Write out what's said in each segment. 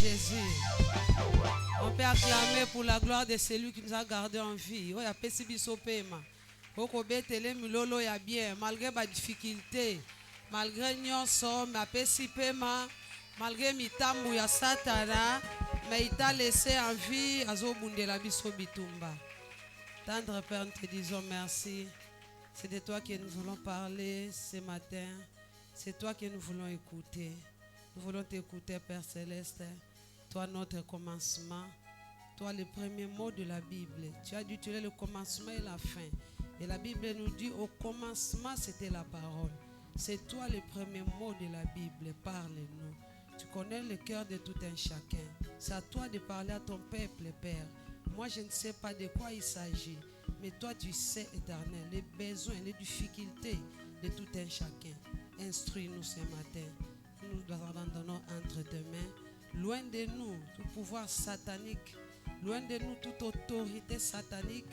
Jésus. On peut acclamer pour la gloire de celui qui nous a gardés en vie. Oya pesi biso pema. Oko betele milolo ya bien malgré ba difficulté, malgré nyonso ma pesi pema, malgré mitambu ya satana, mais il t'a laissé en vie azobundela biso bitumba. Tendre Père, nous te disons merci. C'est de toi que nous voulons parler ce matin. C'est toi que nous voulons écouter. Nous voulons t'écouter, Père Céleste. Toi, notre commencement. Toi, le premier mot de la Bible. Tu as dit, tu es le commencement et la fin. Et la Bible nous dit, au commencement, c'était la parole. C'est toi le premier mot de la Bible. Parle-nous. Tu connais le cœur de tout un chacun. C'est à toi de parler à ton peuple, Père. Moi, je ne sais pas de quoi il s'agit. Mais toi, tu sais, Éternel, les besoins, les difficultés de tout un chacun. Instruis-nous ce matin. Nous nous abandonnons entre tes mains. Loin de nous tout pouvoir satanique. Loin de nous toute autorité satanique.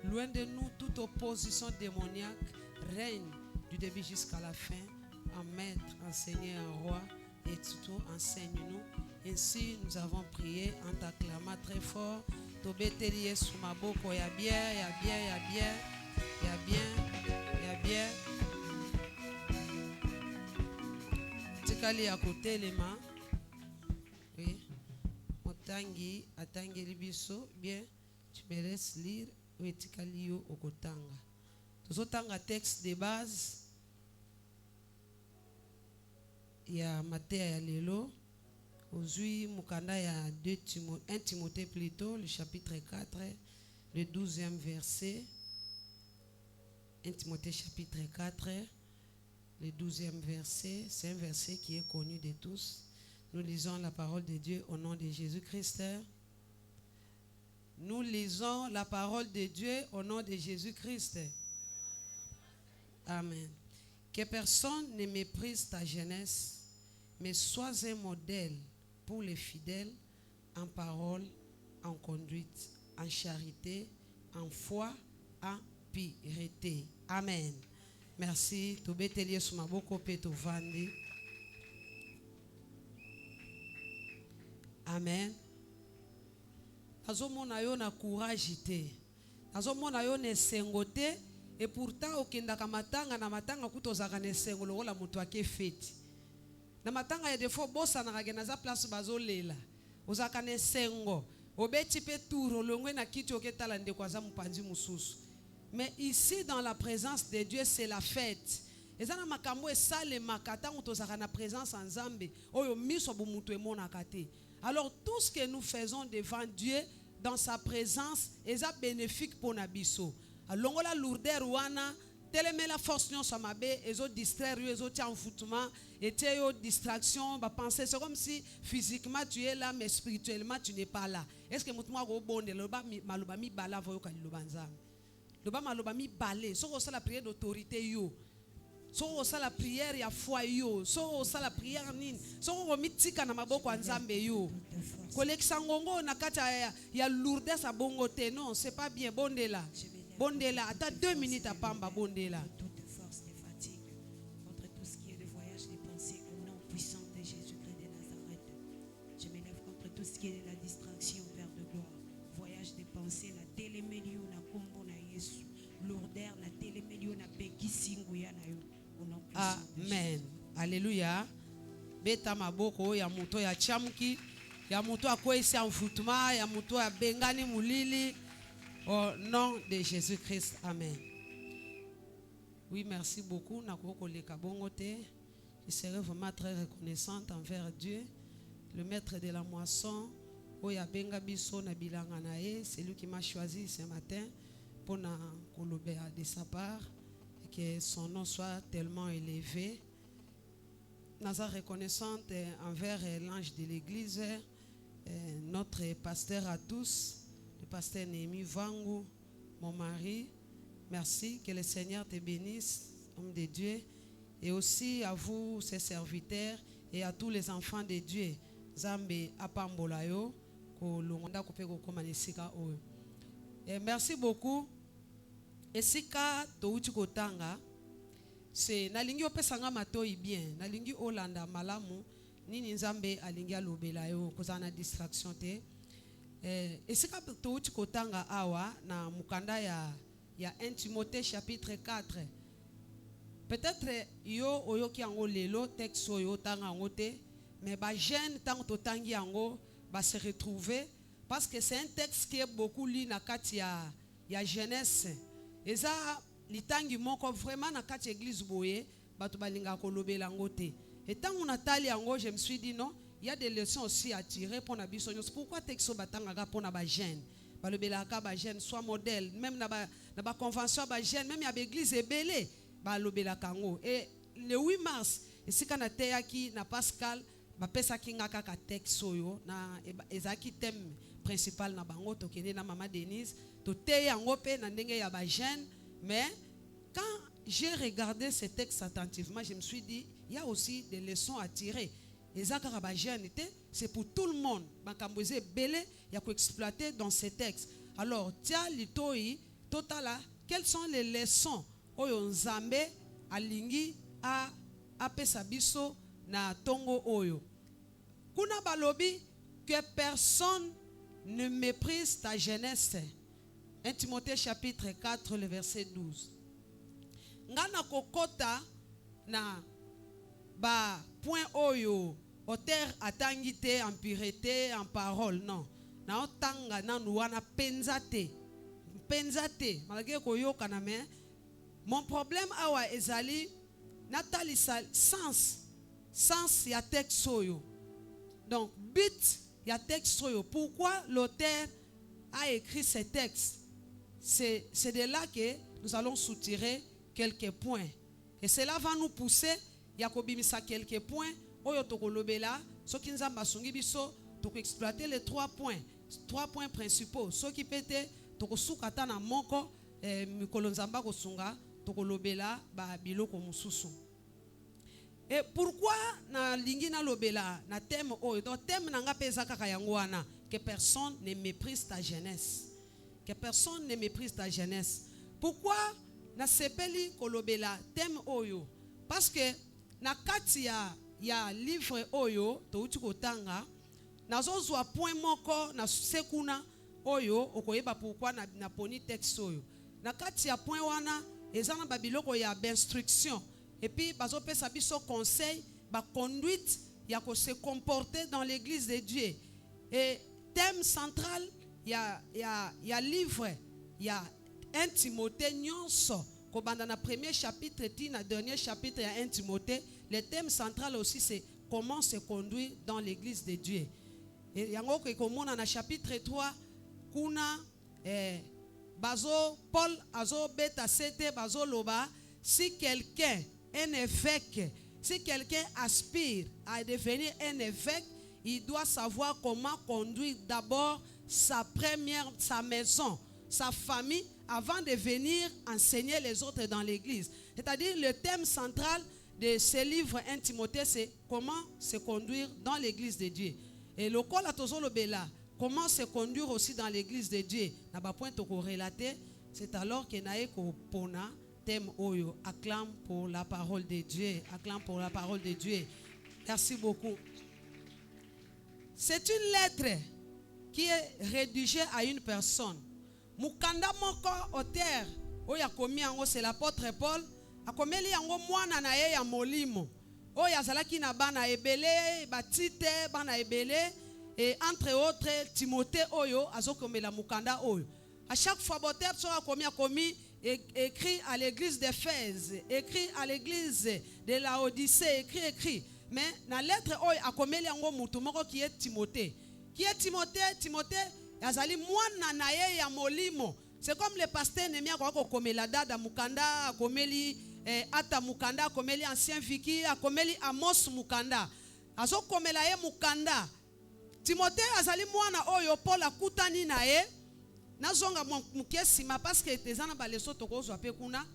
Loin de nous toute opposition démoniaque. Règne du début jusqu'à la fin. En maître, en Seigneur, en roi. Et surtout, enseigne-nous. Ainsi, nous avons prié en t'acclamant très fort. Tobeteli sous ma boko, ya bien, ya bien, ya bien, ya bien, ya bien. Tikali à côté les mains. Oui. Motangi, atangi libiso, bien. Tu me laisses lire. Oui, tikali yo okotanga. Tozotanga texte de base. Il y a Matthieu ya lelo. Aujourd'hui, Mukanda il y a 1 Timothée plutôt, le chapitre 4, le 12e verset. 1 Timothée chapitre 4, le 12e verset. C'est un verset qui est connu de tous. Nous lisons la parole de Dieu au nom de Jésus-Christ. Nous lisons la parole de Dieu au nom de Jésus-Christ. Amen. Que personne ne méprise ta jeunesse, mais sois un modèle pour les fidèles en parole, en conduite, en charité, en foi, en pureté. Amen. Merci. Tobeteliye sumaboko pe tovandi. Amen. Nazomona yo na courage te. Nazomona yo na sengo te. Et pourtant okendaka matanga na matanga kutozaka na sengo lokola mutu ake feti. Na matanga ya defo bosa na kagena za place bazolela. Ozaka na sengo. Obeti pe tour longwe na kiti oketala ndeko za mupanzi mususu. Mais ici dans la présence de Dieu c'est la fête. Ezana makambo esale makata ngotozaka na présence en Nzambe. Oyo miso bu mutu emonaka te. Alors tout ce que nous faisons devant Dieu dans sa présence est bénéfique pour nabiso. Alors la lourdeur wana tellement la force non soit mabe ezo distraire ezo tia en foutement et tia distraction ba penser c'est comme si physiquement tu es là mais spirituellement tu n'es pas là. Est-ce que mutumwa go bonde loba maloba mi bala voyo ka loba nzambe. Loba maloba mi balé so ça la prière d'autorité yo. So ça la prière ya foi yo. So ça la prière nini. So go mitika na maboko ya nzambe yo. Kolekisa ngongo na kata ya lourdeur sa bongo te non, c'est pas bien bondela. Bondela, attends 2 minutes à Pamba, Bondela. Toute force de fatigue, contre tout ce qui est le voyage des pensées au nom puissant de Jésus-Christ de Nazareth. Je m'élève contre tout ce qui est de la distraction, Père de gloire. Voyage des pensées, la télémélio, na kombo na Yesu. Lourdeur, la télémélio, na beki singuya na yo. Au nom puissant de Jésus. Amen. Alléluia. Beta maboko ya muto ya chamuki, ya muto akwesi en foutement, ya muto ya bengani mulili. Au nom de Jésus-Christ, Amen. Oui, merci beaucoup. Je serai vraiment très reconnaissante envers Dieu, le maître de la moisson. C'est lui qui m'a choisi ce matin pour de sa part et que son nom soit tellement élevé. Nous sommes reconnaissantes envers l'ange de l'église, notre pasteur à tous. Le pasteur Némi Vangu, mon mari, merci, que le Seigneur te bénisse, homme de Dieu, et aussi à vous, ses serviteurs, et à tous les enfants de Dieu. Zambe apambolayo, kolonda kopeko komanisika oyo. Et merci beaucoup. Esika touti kotanga, c'est nalingi opesanga matoi bien, nalingi olanda malamu, nini nzambe alingi alobela yo kozala na distraction te. Esika touti kotanga awa na mukanda ya 1 Timothée chapitre 4. Peut-être yo oyoki yango lelo texte oyo tanga yango te, mais ba jeune tango totangi yango ba se retrouver parce que c'est un texte qui est beaucoup lu na kati ya jeunesse. Eza litangi moko vraiment na kati église boye bato balinga kolobela yango te. Et tant on a tali yango, je me suis dit non, il y a des leçons aussi à tirer pour na biso. Pourquoi texte batanga pour na ba jeune? Balobela ka ba jeune soit modèle, même na ba convention ba jeune, même ya ba église ebele balobela kango. Et le 8 mars, esika na teyaki na Pascal ba pesa kinga kaka texte oyo na ezaki thème principal na bango to kende na Maman Denise, to te yango pe na ndenge ya ba jeune. Mais quand j'ai regardé ce texte attentivement, je me suis dit il y a aussi des leçons à tirer. C'est pour tout le monde. Il y a qu'à exploiter dans ces textes. Alors, tiens, l'itoi, totala, quelles sont les leçons oyo nzambe alingi a pesabiso na tongo oyo? Kuna balobi que personne ne méprise ta jeunesse. 1 Timothée chapitre 4, le verset 12. Ngana kokota na ba point oyo auteur atangite en pureté en parole non na otanga na nuana penzate malgré koyoka na me mon problème awa ezali natali sens ya texte oyo. Donc but ya texte oyo, pourquoi l'auteur a écrit ce texte? C'est de là que nous allons soutirer quelques points et cela va nous pousser yakobimisa quelques points oyo tokolobela soki nzamba sungi biso toko exploiter les 3 points principaux soki pete tokosuka ta na moko mikolo nzamba kosunga tokolobela ba biloko mususu. Et pourquoi na lingi na lobela na thème oyo? Donc thème nanga peza kaka yango wana, que personne ne méprise ta jeunesse, que personne ne méprise ta jeunesse. Pourquoi na sepeli kolobela thème oyo? Parce que na kati ya livre oyo touti kotanga nazozwa point moko na sekuna oyo okoyeba pourquoi na poni texte oyo. Na kati ya point wana ezana babiloko ya instruction et puis bazopesa biso conseil ba conduite ya ko se comporter dans l'église de Dieu. Et thème central ya livre ya 1 Timothée nyonso kobanda na premier chapitre ti na dernier chapitre ya 1 Timothée. Le thème central aussi c'est comment se conduire dans l'église de Dieu. Et yango ke komona na chapitre 3 kuna bazo Paul azo beta sete bazo loba si quelqu'un un évêque, si quelqu'un aspire à devenir un évêque, il doit savoir comment conduire d'abord sa maison, sa famille avant de venir enseigner les autres dans l'église. C'est-à-dire le thème central de ce livre 1 Timothée, c'est comment se conduire dans l'église de Dieu. Et le col à Tozolo Bella, comment se conduire aussi dans l'église de Dieu. N'a pas point de relater, c'est alors que nae ko pona thème oyo, acclame pour la parole de Dieu, acclame pour la parole de Dieu. Merci beaucoup. C'est une lettre qui est rédigée à une personne. Mukanda moko auteur oya komi yango c'est l'apôtre Paul. Akomeli yango mwana na ye ya molimo oyo azalaki na bana ebele batite bana ebele et entre autres Timothée oyo azokomela mukanda oyo. À chaque fois boteur so akomi écrit à l'église d'Éphèse, écrit à l'église de Laodicée, écrit. Mais na lettre oyo akomeli yango mutu moko qui est Timothée. Qui est Timothée azali mwana na ye ya molimo. C'est comme le pasteur Némia ko komela dada mukanda akomeli ata mukanda akomeli ancien Viki akomeli Amos mukanda azo komela ye mukanda. Timothée azali mwana oyo Paul akutani na ye nazonga mukesima parce que tezana ba leso tokozwa pe kuna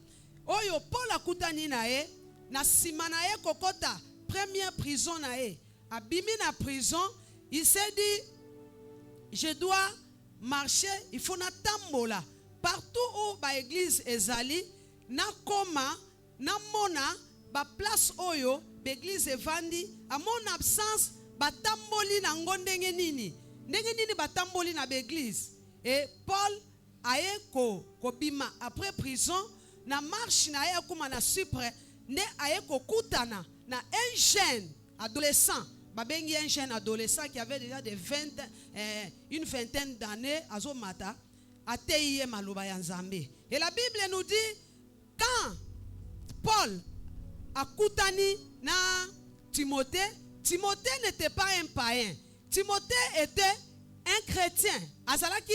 oyo Paul akutani na ye na sima na ye kokota première prison na ye abimi na prison. Il s'est dit je dois marcher, il faut na tambola partout où ba église ezali na koma na mona ba place oyo l'église evandi, à mon absence, batamboli na ngondenge nini. Ndenge nini batamboli na l'église. Et Paul aye ko bima après prison, na marche na aye kuma na Cypre, ne aye ko kutana na un jeune adolescent. Babengi un jeune adolescent qui avait déjà une vingtaine d'années, azomata, ateye maloba ya Nzambe. Et la Bible nous dit, quand Paul a kutani na Timothée, Timothée n'était pas un païen. Timothée était un chrétien. Azalaki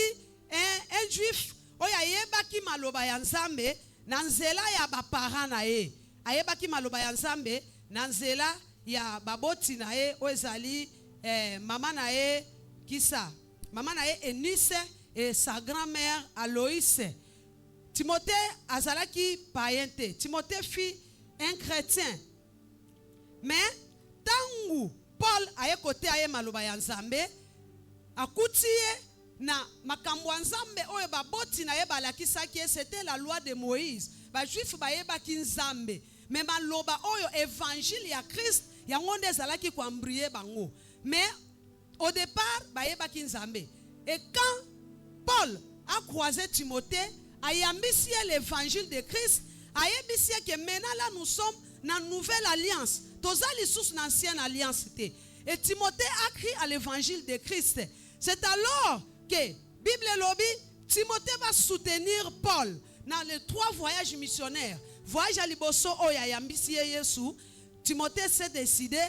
un juif. Oya yebaki maloba ya Nzambe, nanzela ya baparents na ye. Ayebaki maloba ya Nzambe, nanzela ya baboti na ye, oezali maman na ye kisa. Maman na ye Eunice et sa grand-mère Aloïse. Timothée azalaki païen te. Timothée fut un chrétien. Mais tangu Paul aye kote aye maloba ya Nzambe, akutie na makambo ya Nzambe oyo baboti na ye balakisaki c'était la loi de Moïse. Ba juif ba yebaki Nzambe. Mais maloba oyo évangile ya Christ yango nde ezalaki kwambrier bango. Mais au départ ba yebaki Nzambe. Et quand Paul a croisé Timothée, ayambisi l'évangile de Christ, ayebisi que maintenant là nous sommes dans une nouvelle alliance. Tozali sous l'ancienne alliance. Et Timothée a crié à l'évangile de Christ. C'est alors que Bible lobby, Timothée va soutenir Paul dans les 3 voyages missionnaires. Voyage à Liboso oya yambisi Yesu. Timothée s'est décidé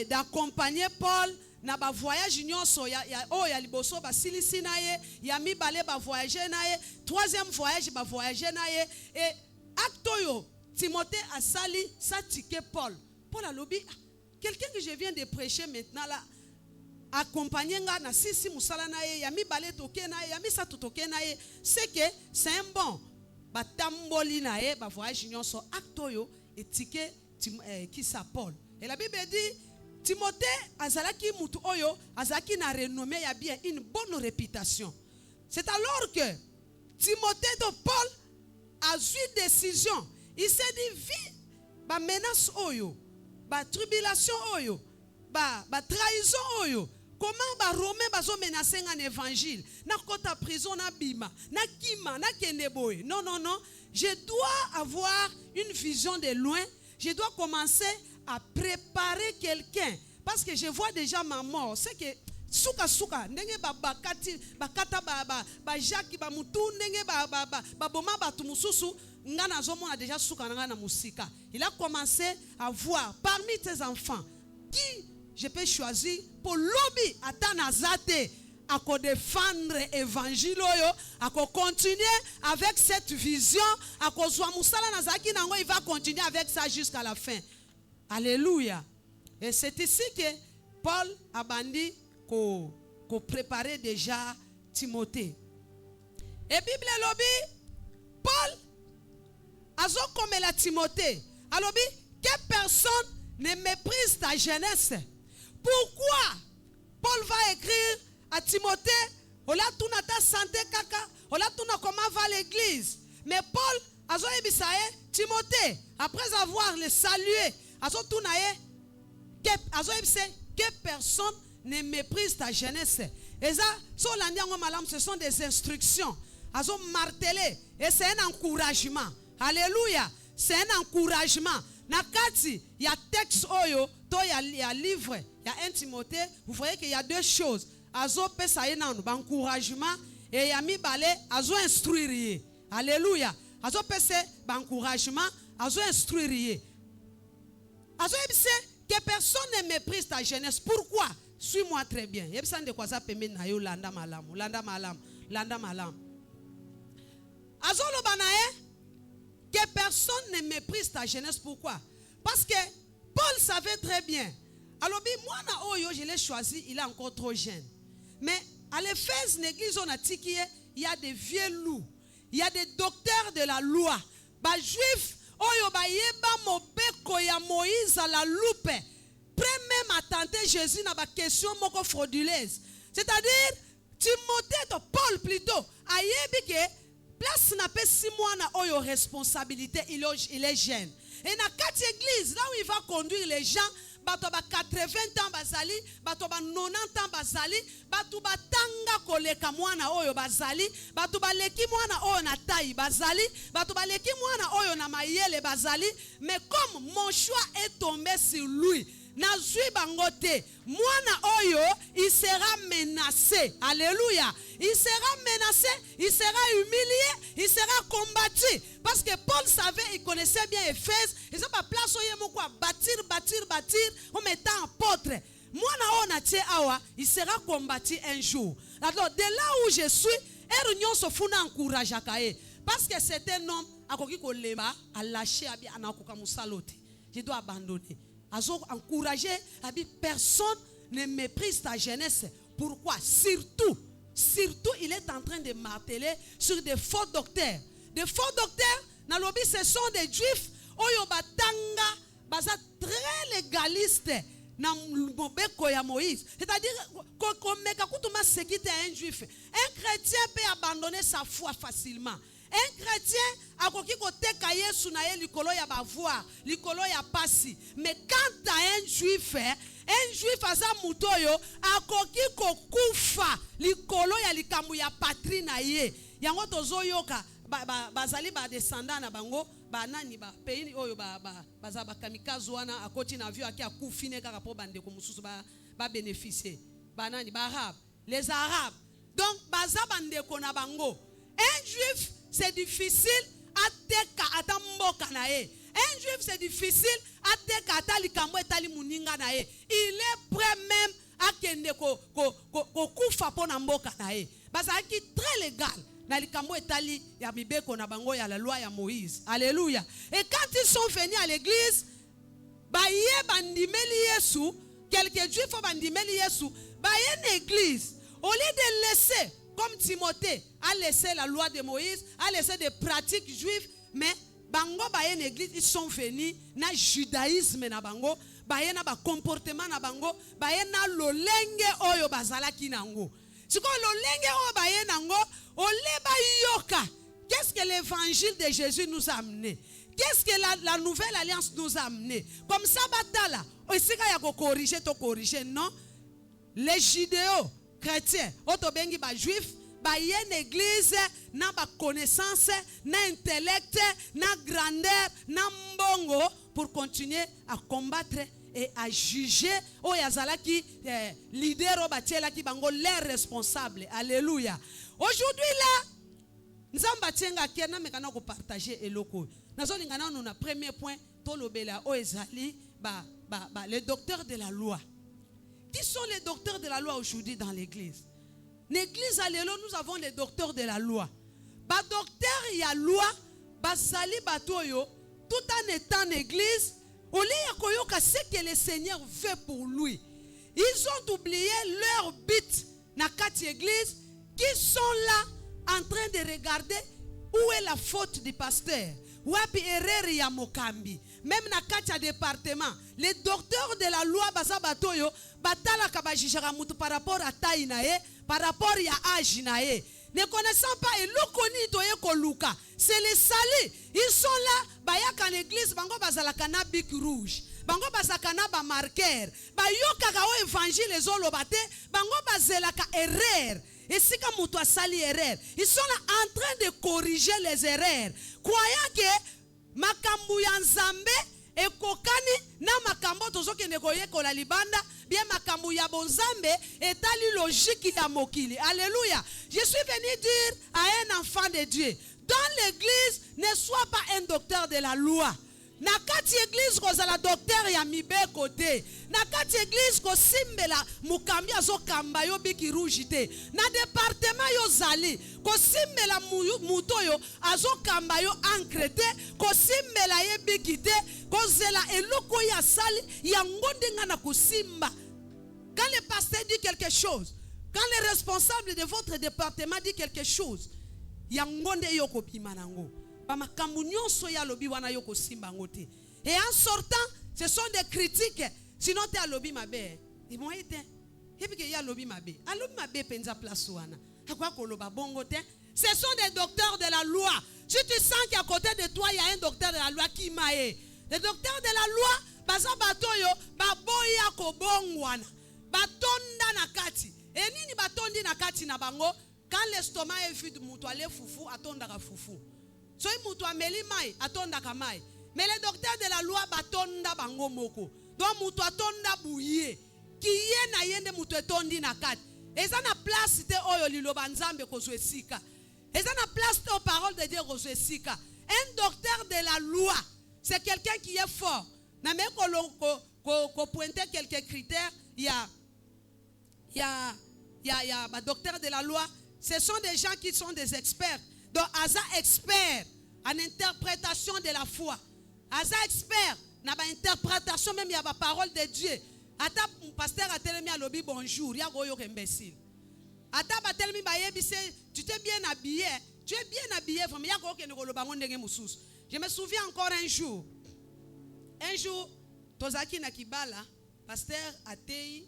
d'accompagner Paul na ba voyage nyonso ya liboso ba silisi na ye, ya mibale ba voyager na ye, 3e voyage ba voyager na ye. Et acte Timothée a sali satike Paul. Paul a lobby, quelqu'un que je viens de prêcher maintenant là, accompagner nga na sisi musala na ye, ya mibale toke na ye, ya misato toke na ye, c'est que c'est un bon batamboli na ye ba voyage nyonso acte etike qui sa Paul. Et la Bible dit Timothée azalaki mutu oyo azalaki na renommée ya bien, une bonne réputation. C'est alors que Timothée de Paul a eu décision. Il s'est dit vie ba menace oyo, ba tribulation oyo, ba trahison oyo. Comment ba romain bazo menacer un évangile? Na kota prison na bima, na kima, na kendeboy. Non non non, je dois avoir une vision de loin. Je dois commencer à préparer quelqu'un parce que je vois déjà ma mort. C'est que souka ndenge bakata ba Jacques ba mutu ndenge ba boma ba tumususu ngana zomona déjà souka ngana musika. Il a commencé à voir parmi tes enfants qui je peux choisir pour lobby atanazate à défendre l'évangile, à continuer avec cette vision, à il va continuer avec ça jusqu'à la fin. Alléluia. Et c'est ici que Paul a bandi qu'on préparait déjà Timothée. Et Bible lobby, Paul a zo comme la Timothée. Alors que personne ne méprise ta jeunesse. Pourquoi Paul va écrire à Timothée, ola tuna ta santé kaka, ola tuna comment va l'église. Mais Paul a zo ebisaye Timothée, après avoir le salué, a zo tuna que personne ne méprise ta jeunesse. Et ça, ce sont des instructions. A zo martelé et c'est un encouragement. Alléluia, c'est un encouragement. Nakati, il y a texte oyo, il y a livre, il y a 1 Timothée. Vous voyez qu'il y a 2 choses. Azo pesa ina encouragement et yami balé azo instruire. Alléluia. Azo pesa encouragement, azo instruire. Azo ebise que personne ne méprise ta jeunesse. Pourquoi? Suis-moi très bien. Yebisa de quoi ça permet na yo landa malam. Azo lo banae que personne ne méprise ta jeunesse. Pourquoi? Parce que Paul savait très bien. Alors, moi, je l'ai choisi, il est encore trop jeune. Mais à l'Éphèse, l'église, il y a des vieux loups. Il y a des docteurs de la loi. Les juifs, Moïse à la loupe. Même à tenter Jésus dans la question frauduleuse. C'est-à-dire, Timothée, Paul plutôt, place n'a pas 6 mois na responsabilité, il est jeune. Et dans quatre églises, là où il va conduire les gens, bato ba 80 ans bazali, bato ba 90 ans bazali, bato ba tanga koleka mwana oyo bazali, bato ba leki mwana oyo na taille bazali, bato ba leki mwana oyo na mayele bazali, mais comme mon choix est tombé sur lui, nazui bangote, mwana oyo, il sera menacé. Alléluia. Il sera menacé, il sera humilié, il sera combattu. Parce que Paul savait, il connaissait bien Éphèse. Ils ont pas place où bâtir, en mettant apôtre. Mwana oyo na tie awa, il sera combattu un jour. Alors, de là où je suis, Erunion se funa encourage akaye. Parce que c'est un homme, akoki ko leba, a lâché, a anakoka musalote. Je dois abandonner. Azo encourager, abi personne ne méprise ta jeunesse. Pourquoi? Surtout, il est en train de marteler sur des faux docteurs. Des faux docteurs, dans le lobby, ce sont des juifs, oyo batanga, baza très légaliste, dans mobeko ya Moïse. C'est-à-dire, un juif, un chrétien peut abandonner sa foi facilement. Un chrétien a koki kote kaye sunaye likolo ya bavoir, likolo ya pasi. Mais quand un juif aza mutoyo a koki kokufa likolo ya likamu ya patrie na ye. Yango tozo yoka bazali ba descendant na bango ba nani ba pays oyo baza ba kamikaze wana akoti na avion aki akufine kaka po bande ko mususu ba bénéficier. Ba nani ba arabe, les arabes. Donc baza bande ko na bango. Un juif c'est difficile à teka atamboka na ye. Un juif c'est difficile à teka atali kambo etali muninga na ye. Il est prêt même à kende ko kufa po na mboka na ye. Basa ki très légal na likambo etali ya mibeko na bango ya la loi ya Moïse. Alléluia. Et quand ils sont venus à l'église, baye bandimeli Yesu, quelques juifs bandimeli Yesu, baye une église. Au lieu de laisser comme Timothée a laissé la loi de Moïse, a laissé des pratiques juives, mais bango baye l'église, ils sont venus na judaïsme na bango, baye na ba comportement na bango, baye na lolenge oyo bazalaki nango. Siko lolenge oyo baye nango, oleba yoka. Qu'est-ce que l'évangile de Jésus nous a amené? Qu'est-ce que la nouvelle alliance nous a amené? Comme ça batala, osika ya ko corriger, non? Les judéo chrétiens, otobengi ba juif, ba yen église, na ba connaissance, na intellect, na grandeur, na mbongo, pour continuer à combattre et à juger o yazalaki leader o batiela ki bango les responsables. Alléluia. Aujourd'hui là, nzamba tienga kena mekana ko partager eloko. Nazo lingana nous na premier point tolobela o ezali les docteurs de la loi. Qui sont les docteurs de la loi aujourd'hui dans l'église? L'église, alléluia, nous avons les docteurs de la loi. Ba docteur ya loi, ba sali batoyo, tout en étant en église, au lieu de ce que le Seigneur veut pour lui. Ils ont oublié leur but dans quatre églises qui sont là en train de regarder où est la faute du pasteur. Wapi erreur ya mokambi. Même na katia département, les docteurs de la loi baza batoyo batala kabajijara mutu par rapport à taille nae, par rapport à âge nae. Ne connaissant pas elokoni toye koluka, c'est les salis. Ils sont là, bayaka en église, bango bazalaka na bic rouge, bango bazalaka na ba marqueur, bayoka ka o évangile les olobate, bango bazelaka erreur. Et si comme mutu asali erreur, ils sont là en train de corriger les erreurs, croyant que makambu ya nzambe ekokani na makambo tozokende koyekola libanda bien makambu ya bonzambe etali logique ya mokili. Alléluia. Je suis venu dire à un enfant de Dieu, dans l'église, ne sois pas un docteur de la loi. Na kati église kozala docteur ya mibe côté. Na kati église ko simbela mukambi azo kamba yo biki rouge te. Na département yo zali ko simbela muto yo azo kamba yo encrete ko simbela ye biki te ko zela eloko ya sali ya ngondenga na kusimba. Quand le pasteur dit quelque chose, quand le responsable de votre département dit quelque chose, ya ngonde yo ko bimanango. Et en sortant, ce sont des critiques. Sinon, tu as lobby ma belle. Ils vont être. Et puis, il y a lobby ma belle. A lobby ma belle, penza place ouana. À quoi qu'on loba bongo te? Ce sont des docteurs de la loi. Si tu sens qu'à côté de toi, il y a un docteur de la loi qui maille. Les docteurs de la loi, baza batoyo, baboya kobongwana. Batonda na kati. Et nini batondi na kati na bango, quand l'estomac est vide, mutu ale fufu, atondaka fufu. So mutu ameli mai, atondaka mai. Mais les docteurs de la loi, batonda bango moko. Donc mutu atonda bouillie. Kiye na yende mutu etondi na kati. Eza na place te oyo liloba nzambe kozwe sika. Eza na place te aux paroles de Dieu kozwe sika. Un docteur de la loi, c'est quelqu'un qui est fort. Na me ko pointer quelques critères, il y a docteur de la loi, ce sont des gens qui sont des experts. Donc Aza expert en interprétation de la foi. Aza expert na ba interprétation même il y a la parole de Dieu. Ata pasteur a tellement mis lobby bonjour, ya goyo imbécile. Ata ba tellement ba yebise, tu t'es bien habillé, vraiment ya goyo ke ngolo bango ndenge mususu. Je me souviens encore un jour, tozaki na Kibala, pasteur atei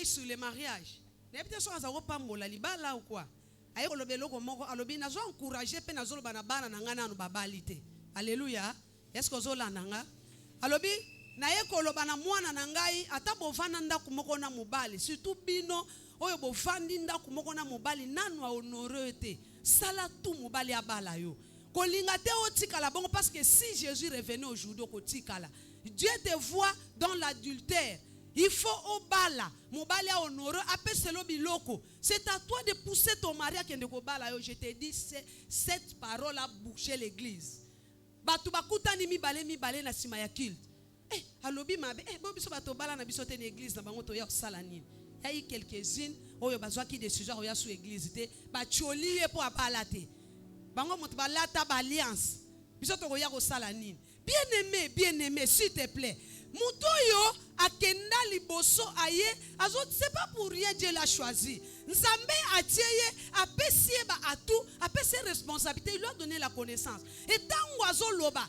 sur le mariage. Ne peut-être soit azaro pambola libala ou quoi. Aye kolobelo ko moko alobi nazo encourager pe nazo lobana bana na ngana no babalite. Alléluia. Est-ce que zo lananga? Alobi na ye kolobana mwana na ngai ata bovana ndaku moko na mobali. Surtout bino oyo bovandi ndaku moko na mobali nanu a honorer te. Sala tout mobali abala yo. Kolinga te otikala bongo parce que si Jésus revenait aujourd'hui kotikala, Dieu te voit dans l'adultère. Il faut au bala, mobali a honoré, apeselo biloko. C'est à toi de pousser ton mari à kende ko bala yo. Je te dis, cette parole a bouché l'église. Batu bakuta ni mi bale na sima ya culte. Alobi mabe, bo biso bato bala na biso te na église na bango to ya sala nini. Il y a eu quelques-unes oyo bazwa ki décision oya sous église te, ba choli e po abala te. Bango moto balata ba alliance. Biso to ya ko sala nini. Bien-aimé, s'il te plaît. Mutoyo akenda liboso aye, c'est pas pour rien Dieu l'a choisi. Nzambe atieye, apesiye ba atu, apesiye responsabilité, il lui a donné la connaissance. Et tant azo loba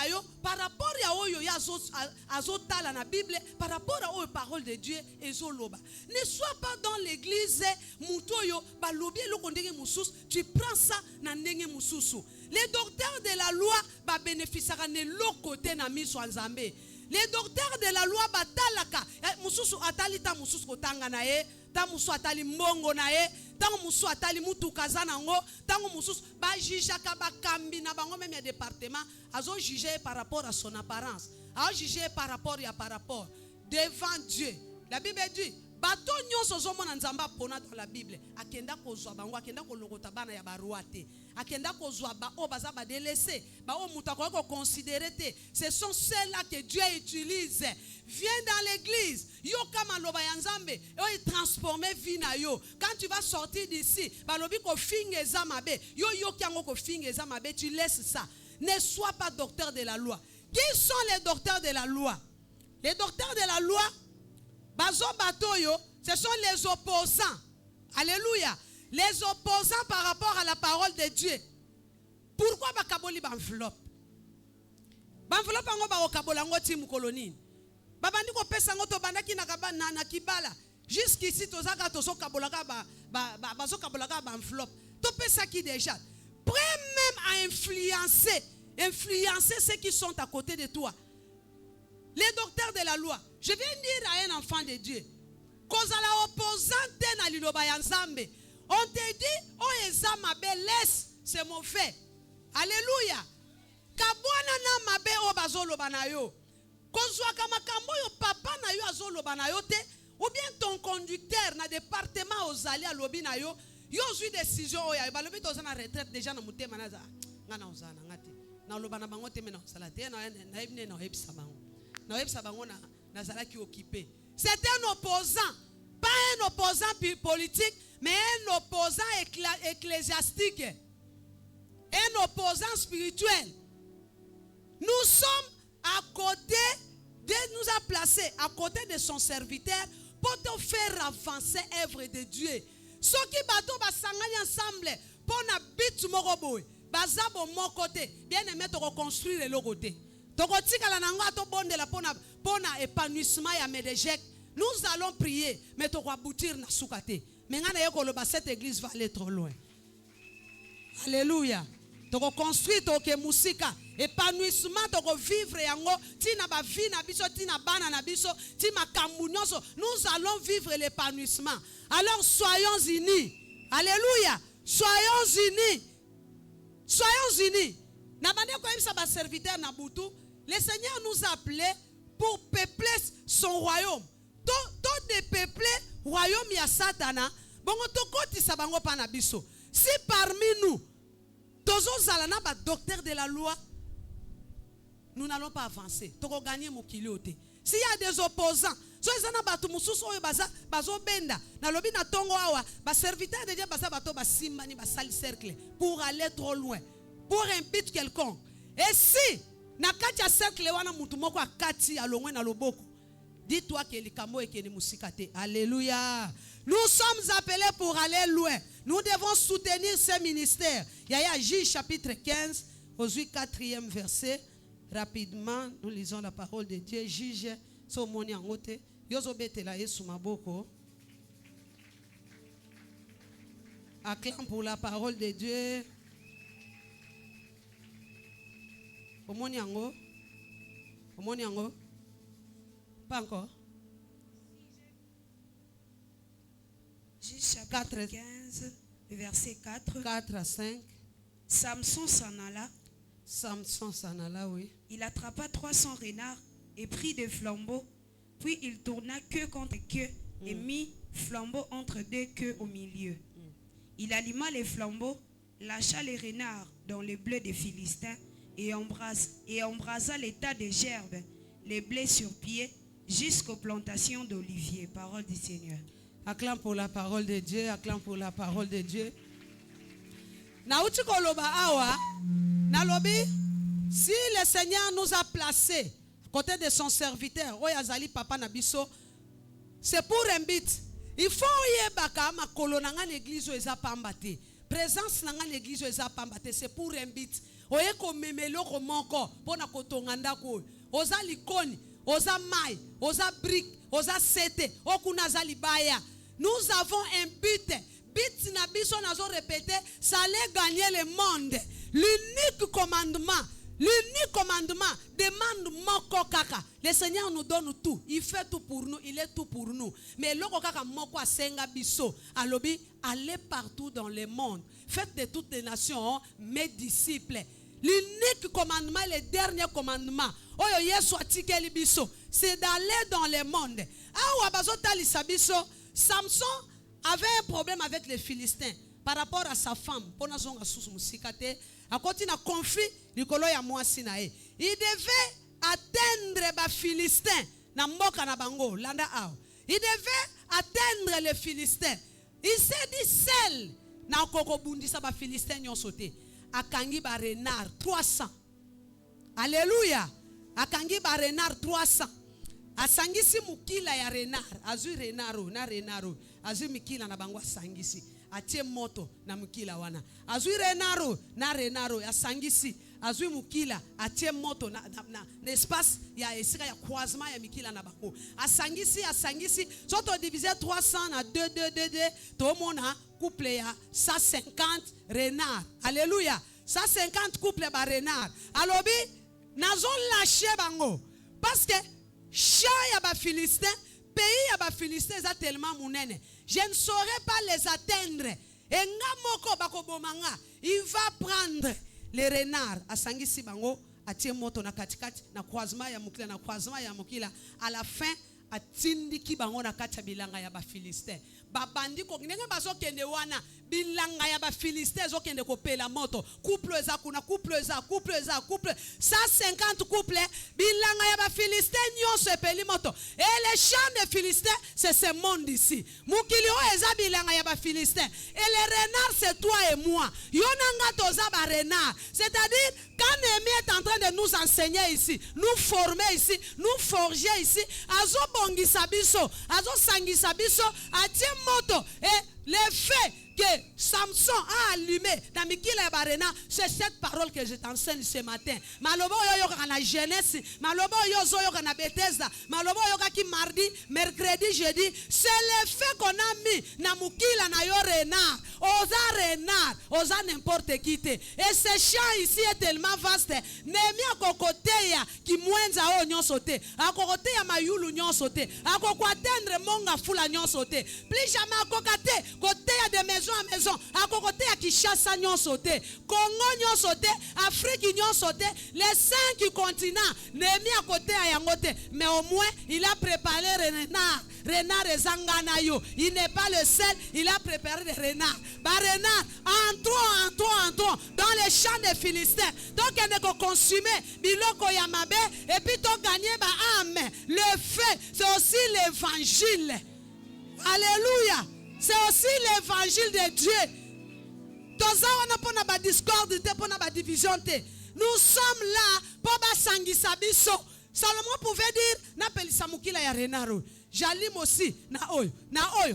yo, par rapport à oyo ya azo tala na Bible, par rapport à oyo parole de Dieu ezo loba. Ne sois pas dans l'église mutoyo ba lobi eloko ndenge mususu, tu prends ça na ndenge mususu. Les docteurs de la loi ba bénéficiera ne lokote na miso nzambe. Les docteurs de la loi batalaka mususu atalita mususu kotanga na ye, ta mususu atali mbongo na ye, ta mususu atali mutu kazana ngo, ta mususu ba jijaka ba kambi na bango même ya département, azo juger par rapport à son apparence, azo juger par rapport devant Dieu. La Bible dit bato nyonso zomona nzamba pona dans la Bible akenda kozwa bango akenda kolokota bana ya barua te akenda kozwa ba o baza ba délaissé ba o muta ko considérer te. Ce sont ceux-là que Dieu utilise. Viens dans l'église yo kama loba ya nzambe yo transformer vie na yo. Quand tu vas sortir d'ici ba lobi ko fingeza mabe yo kyango ko fingeza mabe, tu laisses ça. Ne sois pas docteur de la loi. Qui sont les docteurs de la loi? Les docteurs de la loi Bazo batoyo, ce sont les opposants. Alléluia. Les opposants par rapport à la parole de Dieu. Pourquoi bakaboli banflop? Banflop ango ba okabola ngo timu kolonine. Babandi ko pesa ngo to bandaki na kabana na Kibala. Jusqu'ici tozaka tozo kabola ka bazo kabola ka banflop. To pesa qui déjà. Prêt même à influencer ceux qui sont à côté de toi. Les docteurs de la loi. Je viens dire à un enfant de Dieu, kozala opposante na liloba ya nzambe. On te dit, oh eza mabe, laisse, c'est mauvais. Alléluia. Kabwana na mabe o bazoloba na yo. Kozwa kama kambo yo papa na yo azoloba na yo te, ou bien ton conducteur na département ozali a lobi na yo, yo zui décision oya, ba lobi toza na retraite déjà na mutema na za. Ngana ozana ngati. Na loba na bango te mena osala te na ebne na ebisa bango. Na ebisa bango na Nazaraki occupé. C'est un opposant, pas un opposant politique, mais un opposant ecclésiastique, un opposant spirituel. Nous sommes à côté, Dieu nous a placés à côté de son serviteur pour te faire avancer l'œuvre de Dieu. Ceux qui bateau basangani ensemble pour na bit moroboy, bazabo mon côté, bien aimé te reconstruire le côté. Nous allons prier, mais tu vas aboutir na soukate. Mais cette église va aller trop loin. Alléluia. Tu vas construire ton musika. épanouissement toko vivre yango tina ba vie na biso tina bana na biso tina kambunyoso. Nous allons vivre l'épanouissement. Alors soyons unis. Alléluia. Soyons unis. Soyons unis. Na bande ko yebisa ba serviteur na butu, le Seigneur nous a appelés pour peupler son royaume. Tout de peupler royaume ya Satana, bongo to kotisa bango pa na biso. Si parmi nous tozo zalana ba docteur de la loi, nous n'allons pas avancer. Toko gagner mokili ote. S'il y a des opposants, so ezana batu mususu oyo bazo benda, na lobi na tongo awa, ba serviteur de Dieu baza bato ba simbani ba sali cercle pour aller trop loin, pour un but quelconque. Et si na kati ya cercle wana mutu moko akati alongwe na loboko, dis-toi que likamo ekeni musikate. Alléluia. Nous sommes appelés pour aller loin. Nous devons soutenir ces ministères. Yaya J chapitre 15, au 4e verset. Rapidement, nous lisons la parole de Dieu. Juge somoni angote. Yozo betela Yesu maboko. Acclame pour la parole de Dieu. Omoni ango. Omoni ango. Pas encore. Chapitre 15, verset 4. 4 à 5. Samson s'en alla. Samson s'en alla, oui. Il attrapa 300 renards et prit des flambeaux. Puis il tourna queue contre queue et mit flambeau entre deux queues au milieu. Il alluma les flambeaux, lâcha les renards dans les blés des Philistins et embrasa les tas de gerbes, les blés sur pied, jusqu'aux plantations d'oliviers. Parole du Seigneur. Acclame pour la parole de Dieu. Acclame pour la parole de Dieu. Nauti koloba awa, nalobi, si le Seigneur nous a placés à côté de son serviteur, Oyazali Papa Nabiso, c'est pour un but. Il faut yebaka ma kolonanga l'église eza pambate. Présence nanga l'église eza pambate, c'est pour un but. Oye ko memelo ko moko pona ko tonganda ko. Oza likoni, oza mai, oza brick, oza sete, okuna zali baya. Nous avons un but. But na biso nazo répéter, ça allait gagner le monde. L'unique commandement demande moko kaka. Le Seigneur nous donne tout. Il fait tout pour nous, il est tout pour nous. Mais loko kaka moko asenga biso. Alobi, allez partout dans le monde. Faites de toutes les nations mes disciples. L'unique commandement, le dernier commandement, oyo Yesu atikeli biso, c'est d'aller dans le monde. Awa bazota lisabiso, Samson avait un problème avec les Philistins par rapport à sa femme. Il devait atteindre les Philistins. Il devait atteindre les Philistins. Il s'est dit seul. Akangi ba renard 300. Alléluia. Akangi ba renard 300. Asangisi mukila ya renard. Azui renaro na renaro. Azui mikila na bangwa sangisi. Atie moto na mukila wana. Azui renaro na renaro. Asangisi. Azui mukila. Atie moto na espace ya esika ya croisement ya mikila na bango. Asangisi. Soto diviser 300 na 2. Tomona couple ya 150 renards. Alléluia. 150 couple ba renards. Alobi nazon lâché bango. Parce que champ ya ba Philistin, pays ya ba Philistin est tellement munene. Je ne saurais pas les atteindre. Et ngamoko bako bomanga, il va prendre les renards asangisi bango atie moto na katikati na croisement ya mukila à la fin atindiki bango na kati bilanga ya ba Philistin. Babandi ko ndenge bazo kende wana bilanga ya ba Philistin zo kende kopela moto couple 150 couple bilanga ya ba Philistin nyonso epeli moto. Et les champs de Philistins c'est ce monde ici. Mukili o eza bilanga ya ba Philistin. Et les renards c'est toi et moi. Yonanga toza ba renard. C'est-à-dire quand Néhémie est en train de nous enseigner ici, nous former ici, nous forger ici, azo bongisa biso, azo sangisa biso, atie moto. Et le fait que Samson maison a allumé. Dans Mikila Barena, c'est cette parole que je t'enseigne ce matin. Malobo yo yoka na jeunesse, malobo yo zo yoka na Bethesda, malobo yoka ki mardi, mercredi, jeudi. C'est le fait qu'on a mis na Mukila na yo renard, osa n'importe qui te. Et ce champ ici est tellement vaste. Nemi akokoteya ki mwenza o nyosote, akokoteya mayulu nyosote, akokotendre monga fula nyosote. Plus jamais akokate, koteya de maison à maison, akokoteya Kinshasa nyosote, Congo nyosote, Afrique nyosote, les 5 continents. Nemi akoteya yangote, mais au moins il a préparé renard. Renard et Zanganayo. Il n'est pas le seul, il a préparé des renards. Bah renard, entrons dans les champs des Philistins. Donc il n'est que consumé, biloko yamabe, et puis tu gagné bah amen. Le fait, c'est aussi l'évangile. Alléluia. C'est aussi l'évangile de Dieu. Toza on a pas na discorde, pas na division. Nous sommes là pour basangisa biso. Salomon pouvait dire na pelisa mukila ya renaro. J'allume aussi na oyo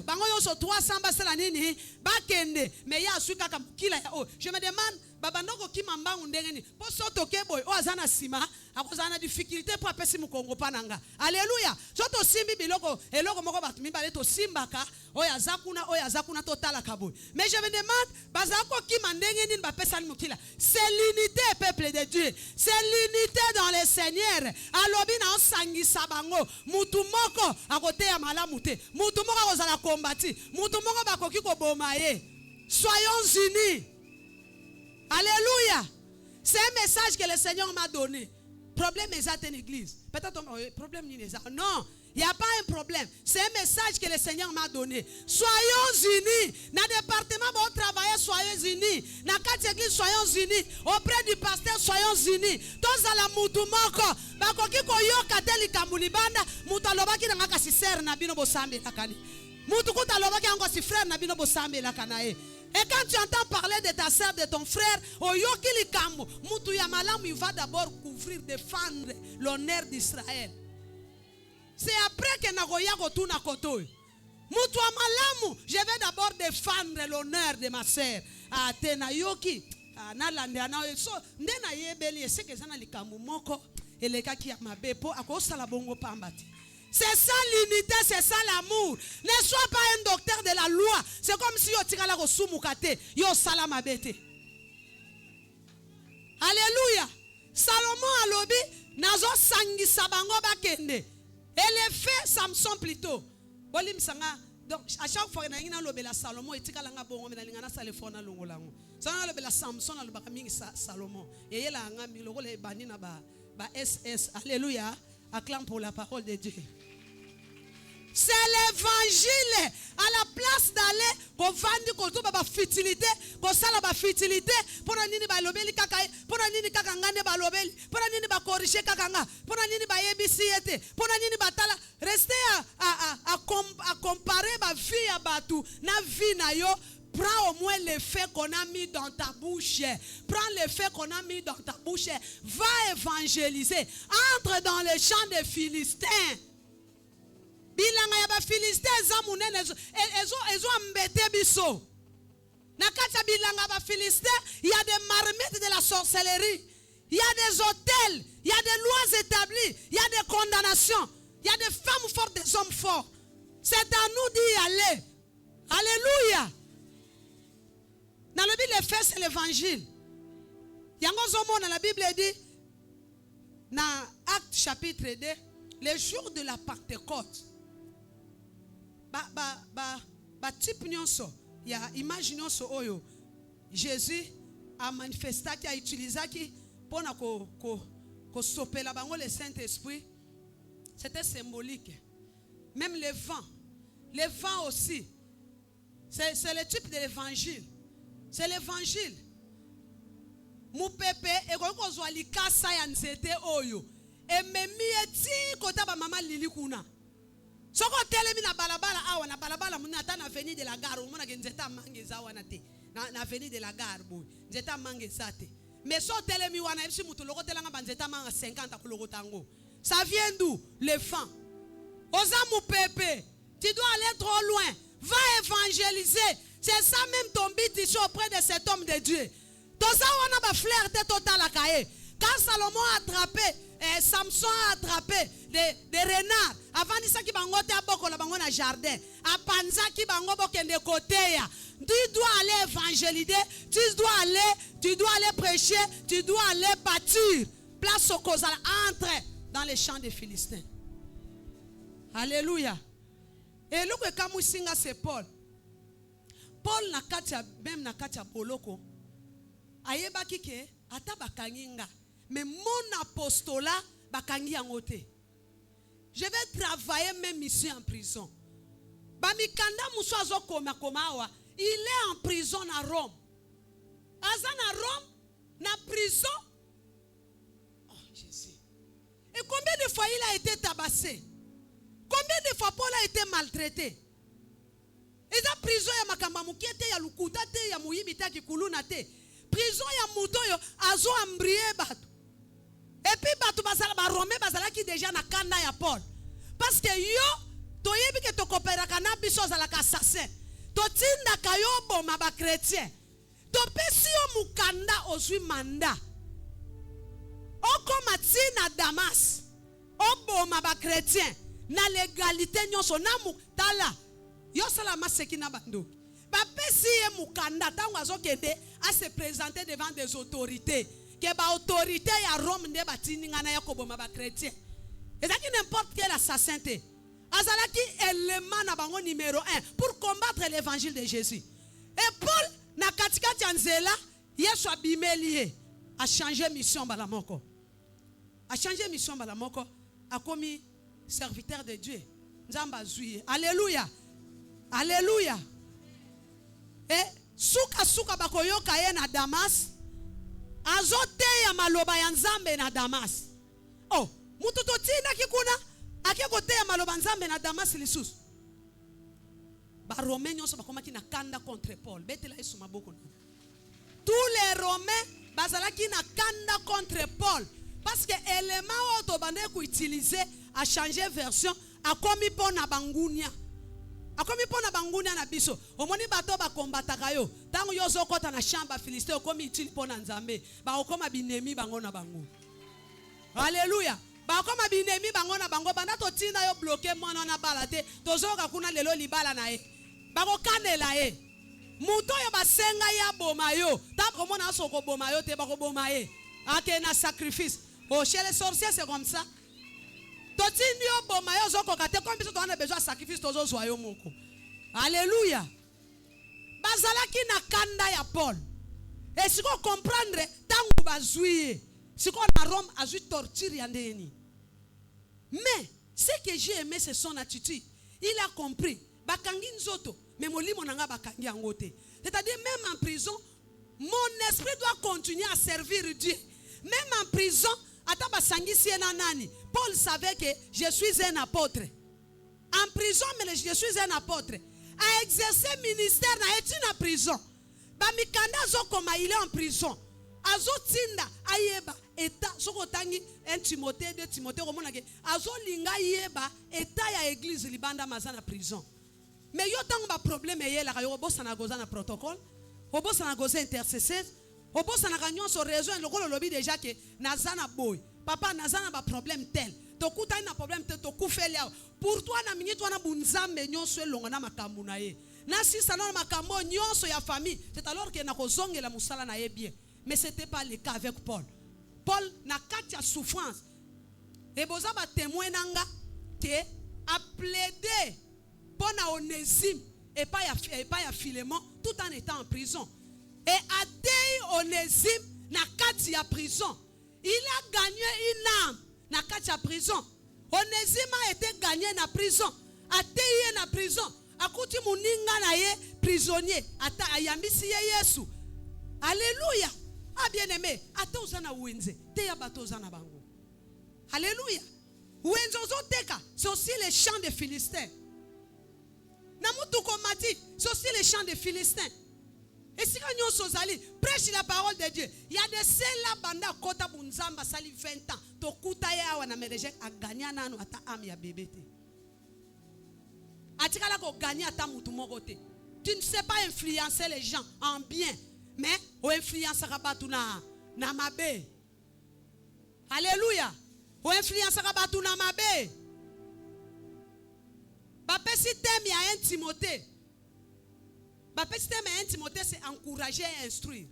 bango yo so 300 basala nini bakende mais ya suka ka mukila ya oyo. Je me demande babandoko kimambangu ndengeni po soto keboy o azana sima akozana difficulté pour apesi mukongo pananga. Alléluia. Soto simbi biloko eloko moko batu mibale to simbaka oyo azakuna totala kaboy. Mais je me demande bazako kimandengeni bapesa mukila. C'est l'unité peuple de Dieu. C'est l'unité dans le Seigneur. Alobi na osangisa bango mutu moko akoteya malamu te. Mutu moko akozala kombati. Mutu moko bakoki koboma ye. Soyons unis. Alléluia. C'est un message que le Seigneur m'a donné. Problème est une église. Peut-être problème n'est pas. Non, il n'y a pas un problème. C'est un message que le Seigneur m'a donné. Soyons unis. Dans le département où on travaille, soyons unis. Dans quatre églises, soyons unis. Auprès du pasteur, soyons unis. Tous à la moutumoko. Bakoki koyo kateli kamulibanda. Mutalobaki na ngaka si ser na bino bosambe lakani. Mutukuta lobaki ango si frère na bino bosambe lakanae. Et quand tu entends parler de ta sœur, de ton frère, il va d'abord couvrir, défendre l'honneur d'Israël. C'est après que Nagoya Kotuna Koto. Je vais d'abord défendre l'honneur de ma sœur. Atena Yoki. C'est ça l'unité, c'est ça l'amour. Ne sois pas un docteur de la loi. C'est comme si yo tirala ko sumukate, yo salama bete. Alléluia. Salomon alobi nazo sangisa bango bakende. Et les faits Samson plutôt. Bolim sanga donc à chaque fois na ngina lobela Salomon etikala nga bongo mena lingana sale fona longolango. Sanga lobela Samson alobaka mingi Salomon. Et yela nga mi lokole ebani na ba SS. Alléluia. Acclame pour la parole de Dieu. C'est l'évangile. À la place d'aller qu'on vende qu'on trouve ba futilité, qu'on sala ba futilité, pour nini ba lobeli kaka, pour nini kaka ngane ba lobeli, pour nini ba corriger kaka nga, pour nini ba yebisiete, pour nini ba tala. Restez à comparer ba vie à batu, na vie na yo. Prends au moins les faits qu'on a mis dans ta bouche. Prends les faits qu'on a mis dans ta bouche. Va évangéliser. Entre dans les champs des Philistins. Bilanga ya ba Philistins zamunene ezo ambete biso. Nakata bilanga ba Philistins, il y a des marmites de la sorcellerie. Il y a des hôtels, il y a des lois établies, il y a des condamnations, il y a des femmes fortes, des hommes forts. C'est à nous d'y aller. Alléluia. Dans la Bible, les faits, c'est l'évangile. Dans la Bible, dit, dans Acte chapitre 2, le jour de la Pentecôte, imaginons oyo Jésus a manifesté, qui a utilisé pour stopper le Saint-Esprit. C'était symbolique. Même le vent aussi, c'est le type de l'évangile. C'est l'évangile. Mon pépé et quand on likasa ya nzete oyo et memieti kota ba mama lili kuna. Soko telemi na balabala awa na balabala muna ata na avenue de la gare muna ke nzeta mangeza wana te. Na avenue de la gare boy. Nzeta mangeza te. Mais so telemi wana ebisi mutu lokotelanga ba nzeta manga 50 ko lokotango. Ça vient d'où? Le vent. Oza mon pépé. Tu dois aller trop loin. Va évangéliser. C'est ça même ton but ici auprès de cet homme de Dieu. Tout ça, on a ma fleur total à cahier. Quand Salomon a attrapé, Samson a attrapé des renards. Avant de ça, qui bangote à boko la bango na jardin. A panza qui bango bokende côté ya. Tu dois aller évangéliser. Tu dois aller prêcher. Tu dois aller bâtir. Place au causal. Entre dans les champs des Philistins. Alléluia. Et look at comme singa c'est Paul. Paul na katia même na katia boloko. Ayeba kike ata bakanginga. Mais mon apostolat bakangi yangote. Je vais travailler mes missions en prison. Bamikanda muswazo komawa. Il est en prison à Rome. Azan à Rome, na prison. Oh Jésus. Et combien de fois il a été tabassé? Combien de fois Paul a été maltraité? Et la prison ya makamba mukete ya lukuta te ya muyibita kikuluna te. Prison ya muto yo azo ambrié batu. Et puis batu basala ba Rome basala ki déjà na kanda ya Paul. Parce que yo toyebi ke to kopera kana biso zala ka assassin. To tinda kayo boma ba chrétien. To pesi yo mukanda ozwi manda. Oko matina Damas. Oboma ba chrétien. Na légalité nyonso na mutala yo sala maseki na bando ba pesi ye mukanda tango azokende à se présenter devant des autorités que ba autorité ya Rome nde batininga na yakoboma ba chrétien ezaki n'importe quel assassin te azalaki élément na bango numéro 1 pour combattre l'évangile de Jésus. Et Paul na katikati anzela Yesu abimeli a changé mission balamoko a changé mission balamoko a commis serviteur de Dieu. Alléluia. Alléluia. Et suka bakoyoka ye na Damas. Azote ya maloba ya Nzambe na Damas. Oh, mutu totina kikuna akekote ya maloba Nzambe na Damas lisusu. Ba Romains nyonso bakomaki na kanda contre Paul. Betela Yesu maboko. Tous les Romains bazalaki na kanda contre Paul. Parce que élément auto bande ko utiliser a changé version a komi pona bangunia. A komi pona bangunia na biso. Omoni bato ba kombataka yo. Tango yo zokota na chamba Philistin komi utile pona Nzambe. Ba okoma binemi bango na bango. Alléluia. Ba okoma binemi bango na bango banda to tina yo bloquer mona na balate. Tozoka kuna lelo libala na e. Ba ko kanela e. Muto yo basenga ya boma yo. Tango mona soko boma yo te ba ko boma e. Ake na sacrifice. Oh, chez les sorciers, c'est comme ça. Alléluia. Bazalaki na kanda ya Paul. Et si vous comprendre, tangu bazouye, si vous na Rome, azui torture yandeni. Mais, ce que j'ai aimé, c'est son attitude. Il a compris. Bakangi nzoto, mais molimo nanga bakangi angote. C'est-à-dire, même en prison, mon esprit doit continuer à servir Dieu. Même en prison, Paul savait que je suis un apôtre. En prison, mais je suis un apôtre. A exercer ministère dans une prison. Bamikanda zo koma il est en prison. Azo tinda ayeba eta soko tangi 1 Timothée 2 Timothée komona ke azo linga yeba eta ya église libanda mazana prison. Mais yo tango ba problème yela ka yo bossa na goza na protocole, obossa na goza intercesseur. Obosa na kanyon so raison lokolo lobi déjà que nazana boy papa nazana ba problème tel to kuta na problème tel to kufeli pour toi na minute wana bunzambe nyonso elonga na makambo na ye na sisa na makambo nyonso ya famille c'est alors que na kozongela musala na ye bien mais c'était pas le cas avec Paul. Paul na katia souffrance et boza ba témoin nanga que a plaidé pour na Onésime et pas ya Philémon tout en étant en prison. Et à Onésime na kati ya prison. Il a gagné une âme na kati ya prison. Onésime a été gagné na prison. Ateye na prison. Akuti muninga na ye prisonnier. Ata ayambisi ye Yesu. Alléluia. Ah bien aimé. Ata uzana uenze. Te ya bato uzana bango. Alléluia. Uenze ozoteka. C'est aussi les champs des Philistins. Namutu komati. C'est aussi les champs des Philistins. Et si nous sommes prêche la parole de Dieu. Il y a des celles banda kota bunzamba sali 20 ans. To kuta ya wana mereje a gagner nanu ata am ya bébé. atikala ko gagner ata mutu moko te. Tu ne sais pas influencer les gens en bien, mais o influencer batu na mabe. Alléluia. O influencer batu na mabe. Bapesi thème ya 1 Timothée. Bapesi thème ya 1 Timothée, c'est encourager et instruire.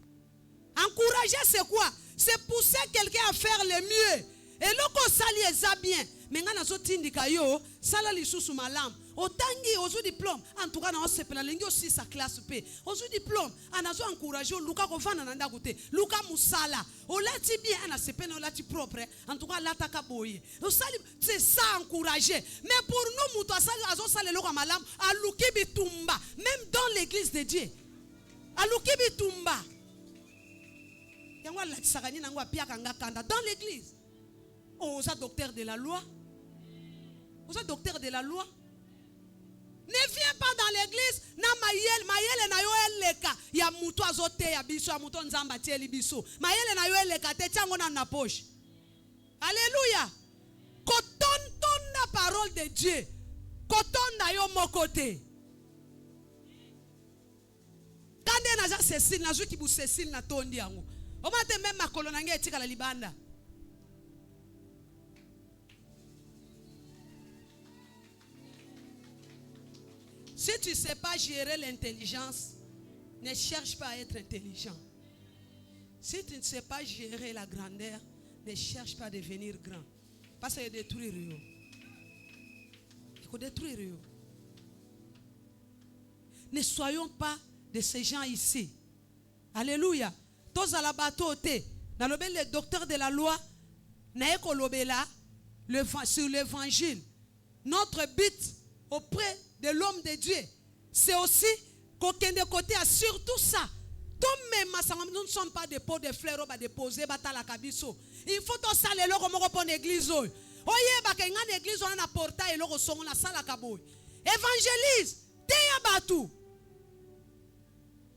Encourager, c'est quoi? C'est pousser quelqu'un à faire le mieux. Et loko sali eza bien. Mais ngana zo tindika yo, sala lisusu malam. Otangi ozu diplôme. En tout cas na osepela lengi aussi sa classe P. Ozu diplôme, anazo encourager luka ko vana na ndaku te. Luka musala. Olati bien ana sepena olati propre. En tout cas lataka boye. Osali c'est ça encourager. Mais pour nous muto asali azo sala loko malam, aluki bitumba, même dans l'église de Dieu. Aluki bitumba. Dans l'église. Oh, vous êtes docteur de la loi. Vous êtes docteur de la loi. Ne viens pas dans l'église. Na mayel na yo eleka. Ya muto azote ya biso, ya muto nzamba tieli biso. Mayel na yo eleka te tiango na poche. Alléluia. Koton la parole de Dieu. Koton na yo mokote. Kande na ja Cécile, na zuki bu Cécile na tondi yango. O mate même makolo na nge etika la libanda. Si tu ne sais pas gérer l'intelligence, ne cherche pas à être intelligent. Si tu ne sais pas gérer la grandeur, ne cherche pas à devenir grand. Parce qu'il faut détruire. Il faut détruire. Ne soyons pas de ces gens ici. Alléluia. Tous à la bateau, dans le docteur de la loi, sur l'évangile. Notre but auprès de l'homme de Dieu, c'est aussi qu'aucun de côté a surtout ça. Nous ne sommes pas des pots de fleurs à déposer. Il faut que ça les logo pour l'église. Oye, une église on a portail et logo son la salle à kaboy. Évangélise, teya batu.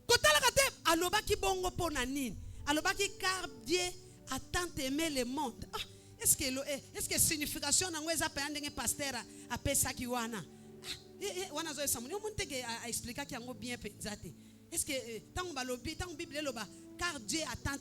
Kotala kate aloba ki bongo ponanin. Aloba ki car Dieu a tant aimé le monde. Est-ce que signification na ngweza pa ndenge pasteur a pesa ki wana? Wana zo esamu. Yo munteke a expliquer ki yango bien pezate. Est-ce que tant balobi tant Bible loba car Dieu a tant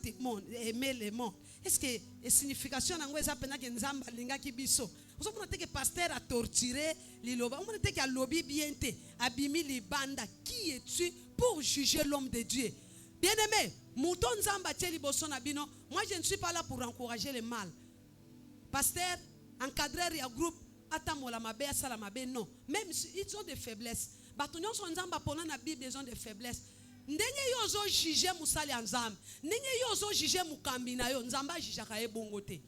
aimé le monde. Est-ce que signification na ngweza pena ke nzamba linga ki biso. Vous avez que pasteur a torturé liloba. Vous avez que lobby bien te abimi libanda. Qui es-tu pour juger l'homme de Dieu? Bien-aimé, mouton nzamba teli boso na bino. Moi je ne suis pas là pour encourager le mal. Pasteur, encadreur ya groupe atamola mabe asala mabe non. Même si ils ont des faiblesses. Batonyon son nzamba pona na Bible ils ont des faiblesses. Ndenge yo zo juger musali nzamba. Ndenge yo zo juger mukambi na yo nzamba jijaka e bongo te.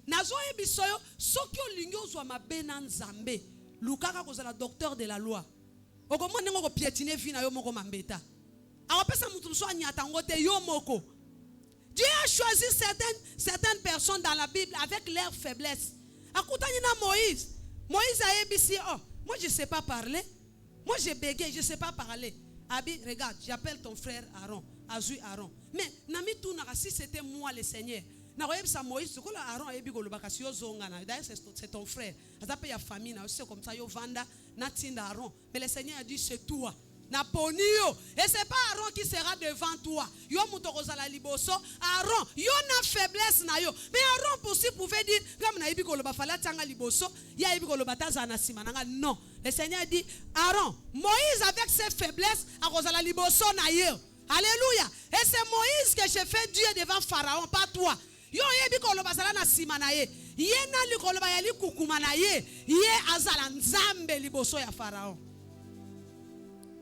Nazo ebisoyo soki olingi ozwa mabe na nzambe lukaka kozala docteur de la loi. Okomo ndenge ko piétiner vie na yo moko mambeta. Akopesa mutu so anyata ngote yo moko. Dieu a choisi certaines personnes dans la Bible avec leurs faiblesses. Akutani na Moïse. Moïse a ebisi moi je sais pas parler. Moi j'ai bégayé, je sais pas parler. Abi, regarde, j'appelle ton frère Aaron, Azui Aaron. Mais nami tunaka si c'était moi le Seigneur. D'ailleurs c'est ton frère. Ya famille, c'est comme ça, yo vanda, natinda Aaron. Mais le Seigneur a dit c'est toi. Naponio. Et c'est pas Aaron qui sera devant toi. Yo mutoroza la liboso. Aaron, yo na faiblesse na yo. Mais Aaron pouvait dire, comme na ibi koloba fala tanga liboso, ya ibi koloba tazana simananga. Non. Le Seigneur a dit, Aaron, Moïse avec ses faiblesses, a la liboso na yo. Alléluia. Et c'est Moïse que j'ai fait Dieu devant Pharaon, pas toi. Yo yebi koloba sala na simana ye. Ye na li koloba ya li kukuma na ye. Ye azala nzambe liboso ya Pharaon.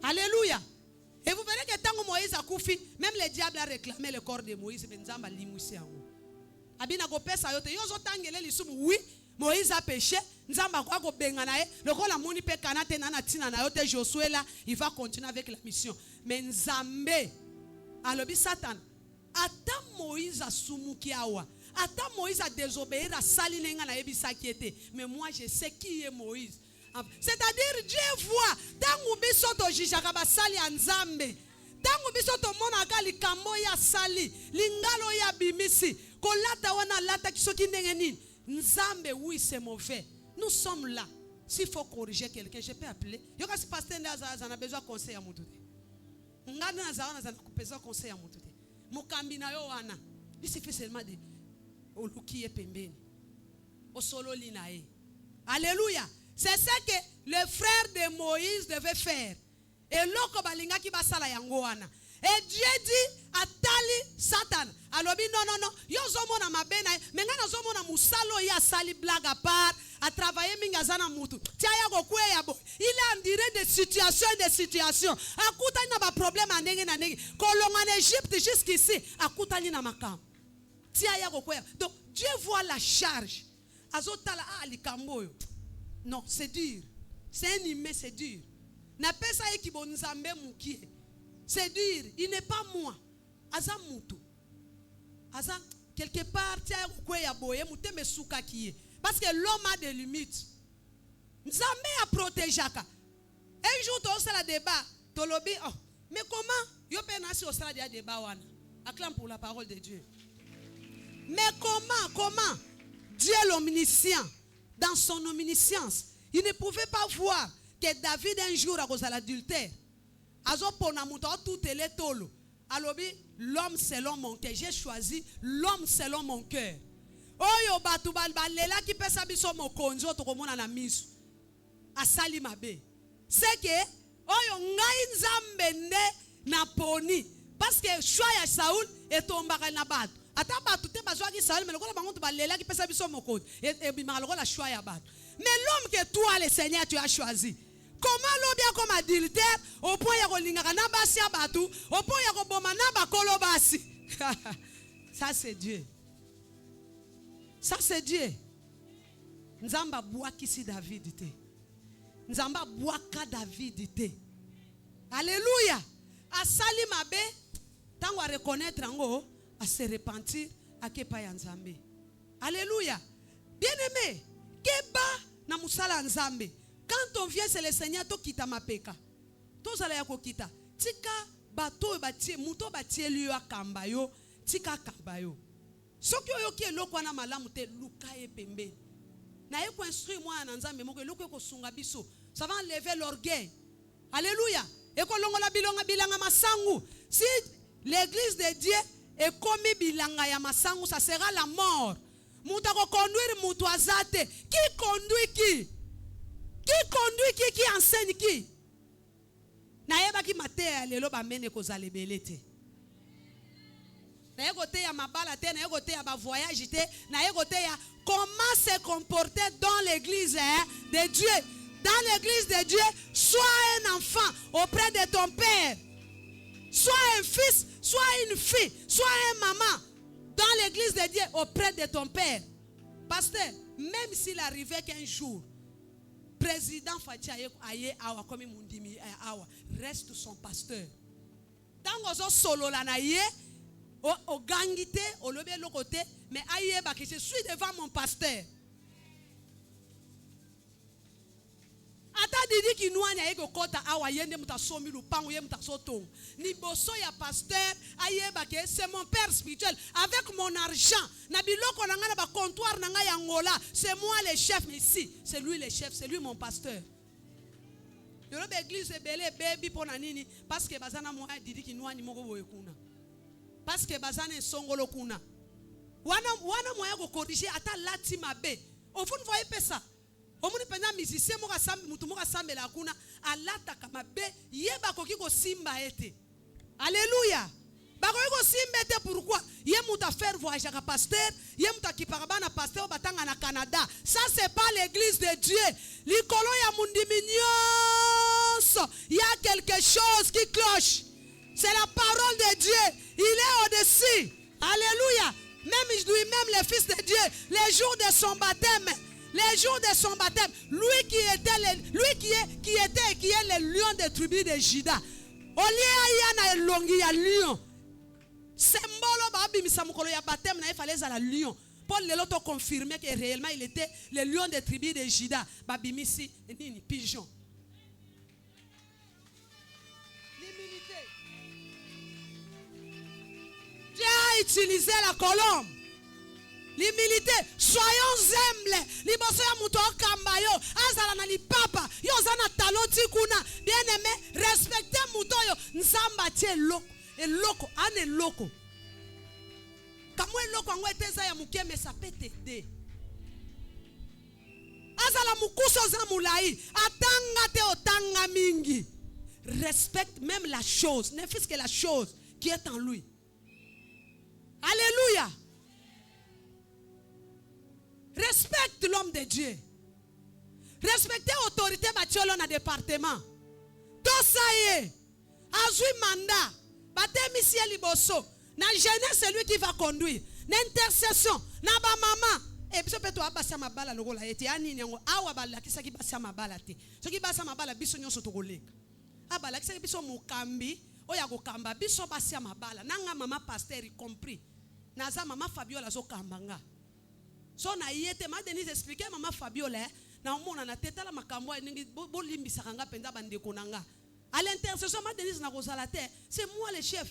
Alléluia. Et vous verrez que tant que Moïse a koufi, même le diable a réclamé le corps de Moïse. Benzamba limousi yango. Abina go pesa yote. Yo zo tangele lisumu oui. Moïse a péché. Nzamba kwa go bengana ye. Le ko la moni pe kanate nana tina na yote Josué là, il va continuer avec la mission. Mais Nzambe alobi Satan. Ata Moïse a soumuki awa. Ata Moïse a désobéi à sali nenga na yebisa kiete. Mais moi je sais qui est Moïse. C'est-à-dire Dieu voit tangu bisoto jijaka basali ya Nzambe. Tangu bisoto mona kali kambo ya sali, lingalo ya bimisi, kolata wana lata kisoki ndenge nini. Nzambe oui c'est mauvais. Nous sommes là. S'il faut corriger quelqu'un, je peux appeler. Yo kasi pasteur ndaza na besoin conseil à mutu. Ngana na besoin conseil à mutu. Mukambi na yo wana. Il suffit seulement de oluki pembeni. O solo linae. Alléluia. C'est ça que le frère de Moïse devait faire. Et loko balinga ki basala yango wana. Et Dieu dit à Tali Satan. Alors non. Yo zomona mabena. Mengana zomona musalo ya sali blague à part. À travailler mingazana mutu. Tia ya gokwe ya bo. Il est en direct des situations. Akuta na ba problème anenge na nenge. Kolonga en Égypte jusqu'ici. Akuta ni na makam. Tia ya gokwe. Donc Dieu voit la charge. Azotala alikambo yo. Non, c'est dur. C'est un humain, c'est dur. N'a pas ça qui bon nzambe mukie. C'est dur. Il n'est pas moi. Aza mutu. Aza quelque part tia gokwe ya boye mute mesuka kiye. Parce que l'homme a des limites. Nzambe a protégé. Un jour, tu as un débat. Tu as dit, oh, mais comment? Yo pe nasi au stade de débat wana. Acclame pour la parole de Dieu. Mais comment? Dieu l'omniscient, dans son omniscience, il ne pouvait pas voir que David un jour a causé l'adultère. Azo pona muto tout les tolo. Alobi, l'homme selon mon cœur. J'ai choisi l'homme selon mon cœur. Oyo batu balela ki pesa biso mokonzo to komona na miso asali mabe c'est que oyo ngai nzambe nde na poni parce que choix ya Saoul etombaka na batu ata batu te bazwa ki Saoul mais lokola bango to balela ki pesa biso mokonzo et bimaka lokola choix ya batu mais l'homme que toi le Seigneur tu as choisi comment l'obia comme adultère au point ya kolingaka na basi ya batu au point ya koboma na bakolo basi ça c'est Dieu. Ça c'est Dieu. Nzamba bouakisi David te. Nzamba bouaka David te. Alléluia. Asali mabe tango a reconnaître ango a se repentir a kepa ya Nzambe. Alléluia. Bien-aimé, keba na musala Nzambe. Quand on vient c'est le Seigneur to kita mapeka. To zala ya ko kita. Tika bato batie muto batie liyo akamba yo, tika kabayo. Soki oyo ki eloko wana malamu te luka e pembe. Na ye ko instruire moi na Nzambe moko eloko ko sunga biso. Ça va enlever l'orgueil. Alléluia. Et ko longola bilanga masangu. Si l'église de Dieu est comme bilanga ya masangu, ça sera la mort. Muta ko conduire mutu azate. Qui conduit qui? Qui conduit qui enseigne qui? Na yeba ki mate lelo ba mene ko zalebelete. Comment se comporter dans l'église de Dieu. Dans l'église de Dieu, sois un enfant auprès de ton père. Sois un fils, sois une fille, sois un maman. Dans l'église de Dieu, auprès de ton père. Pasteur, même s'il arrivait qu'un jour, président Fatia Aye Awa, comme Mundimi Awa, reste son pasteur. Dans le solo la naïe, au gangité, au lobby de l'autre côté, mais aïe, que je suis devant mon pasteur. Ata didi ki nouanya ego kota awa yende mutasomi lupangu ye mutasotongo. Ni boso ya pasteur aïe que c'est mon père spirituel avec mon argent. Na biloko na nga na ba comptoir na nga ya ngola, c'est moi le chef mais ici, c'est lui le chef, c'est lui mon pasteur. Yolo be église belé baby pona nini parce que bazana mo didi ki nouanya moko boye kuna. Parce que bazane songolo kuna. Wana moya ko corriger ata lati mabe. Au fond voyez pas ça. Omuni pena musicien moka sambe mutu moka sambe la kuna alata kama be yeba koki ko simba ete. Alléluia. Bako ko simba ete pourquoi? Ye muta faire voyage à pasteur, ye muta ki parabana pasteur batanga na Canada. Ça c'est pas l'église de Dieu. Likolo ya mundimi nyonso, il y a quelque chose qui cloche. C'est la parole de Dieu. Il est au-dessus. Alléluia. Même le Fils de Dieu, les jours de son baptême, lui qui est le lion des tribus de Juda. Olia yana longi ya lion. Symbole ba bimisa mukolo ya baptême na il fallait la lion. Paul le l'auto confirmé que réellement il était le lion des tribus de Juda. Ba bimisi nini pigeon. Dieu a utilisé la colombe. L'humilité, soyons humbles. Liboso ya muto okamba yo, azala na lipapa, yo zana taloti kuna. Bien aimé, respectez muto yo, nzamba tie loko, eloko, ane loko. Kamwe loko angwe teza ya mukie mais ça peut t'aider. Azala mukuso za mulai, atanga te otanga mingi. Respecte même la chose, ne fût-ce que la chose qui est en lui. Alléluia. Respecte l'homme de Dieu. Respectez l'autorité batiolo na département. Tosaye. Azui mandat. Bate misie liboso. Na jeunesse c'est lui qui va conduire. N'intercession. Na ba maman. Et puis peut-être abasa mabala lokola ete ani nyango awa bala kisaki basa mabala te. Soki basa mabala biso nyonso tokoleka. Abala kisaki biso mukambi oya kokamba biso basa mabala. Nanga mama pasteur y compris. Naza mama Fabiola zo kambanga. So na yete ma Denise expliquer mama Fabiola na omona na teta la makambo ningi bolimbisa kanga penda bandeko nanga. À l'intercession ma Denise na kozala te, c'est moi le chef.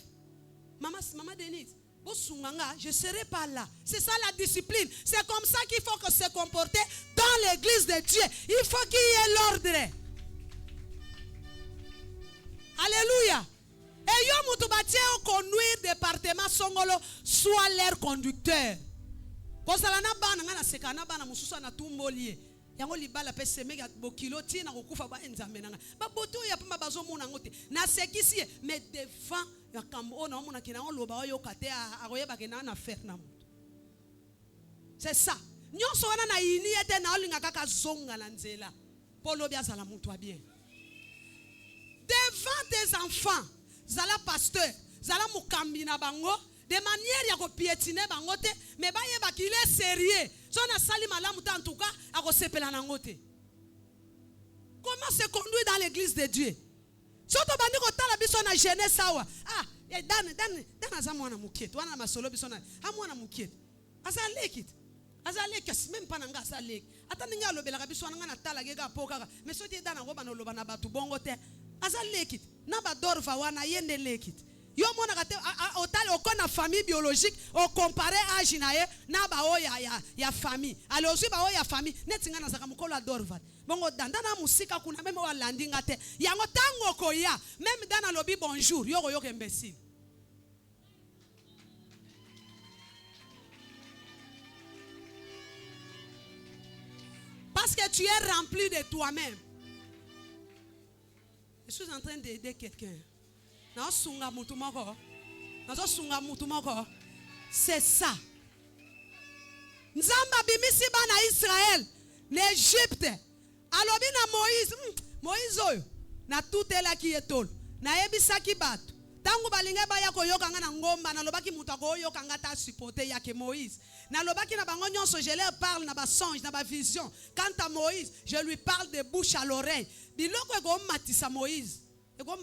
Maman Denise, je ne serai pas là. C'est ça la discipline. C'est comme ça qu'il faut que se comporter dans l'église de Dieu. Il faut qu'il y ait l'ordre. Alléluia. Et yo mutubatie au conduire département songolo soit leur conducteur. Kozala na bana ngana sekana bana mususu na tumbolié. Yango libala pe semega bokilo tina kokufa ba enzambe nanga. Ba boto ya pamba bazo mona ngote. Na sekisi mais devant ya kambo na mona kina on loba yo kate akoyeba kena na faire na mutu. C'est ça. Nyonso wana na ini ete na olinga kaka zonga na nzela. Polo bia sala mutu bien. Devant tes enfants, zala pasteur, zala mukambi na bango, de manière ya ko piétiner bango te, mais ba yeba qu'il est sérieux. So na sali malamu ta en tout cas, a ko sepela na ngote. Comment se conduire dans l'église de Dieu? So to bandi ko tala biso na jeunesse sawa. Ah, dan azamwana mukiet, wana masolo biso na, amwana mukiet. Asa lekit. Asa lekit même pas nanga asa lek. Ata ninga lobela biso nanga na tala gega pokaka. Mais so te dana ngoba no loba na batu bongo te. Asa lekit. Na ba dorva wana yende lekit. Yo mona kate otali okona famille biologique o comparer âge na ye na ba o ya famille. Alors aussi ba o ya famille netinga na saka mukolo adorva. Bongo dandana musika kuna même o landinga te. Yango tango koya même dana lobi bonjour yo imbécile. Parce que tu es rempli de toi-même. Je suis en train d'aider quelqu'un. C'est ça. Nzamba bimisi bana Israël, l'Égypte. Alobi na Moïse oyo na tout est là qui est tol. Na ebisaki bato. Tangu balinga ba ya koyoka nga na ngomba na lobaki mutu akoyoka nga ta supporter yake Moïse. Na lobaki na bango nyonso je leur parle na ba songe na ba vision. Quant à Moïse, je lui parle de bouche à l'oreille. Biloko eko matisa Moïse. Et puis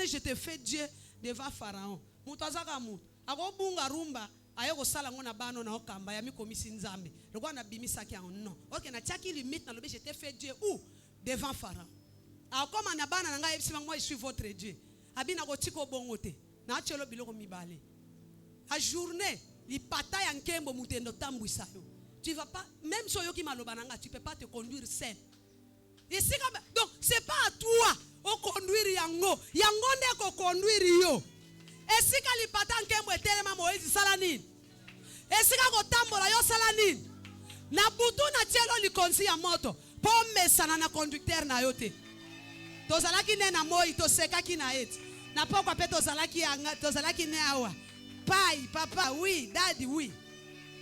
je te fais Dieu devant Pharaon. Mutazaka mutu. Ako bunga rumba ayoko sala ngona bano na okamba ya mikomisi nzambe. Lokwa na bimisa ki non. OK na tiaki limite na lobi je te fais Dieu où devant Pharaon. Alors comme na bana nga yebisi moi je suis votre Dieu. Abina ko tiko bongote. Na achelo biloko mibale. A journée li pata ya nkembo mutendo tambwisa yo. Tu vas pas même so yoki maloba nanga tu peux pas te conduire seul. Donc c'est pas à toi o conduire yango nde ko conduire yo esika lipata nkembo etelema Moïse sala nini esika ko tambola yo sala nini na butu na tielo likonzi ya moto po mesana na conducteur na yo te tozalaki ne na moi tosekaki na eti na pokwa pe tozalaki ne awa pai papa oui daddy oui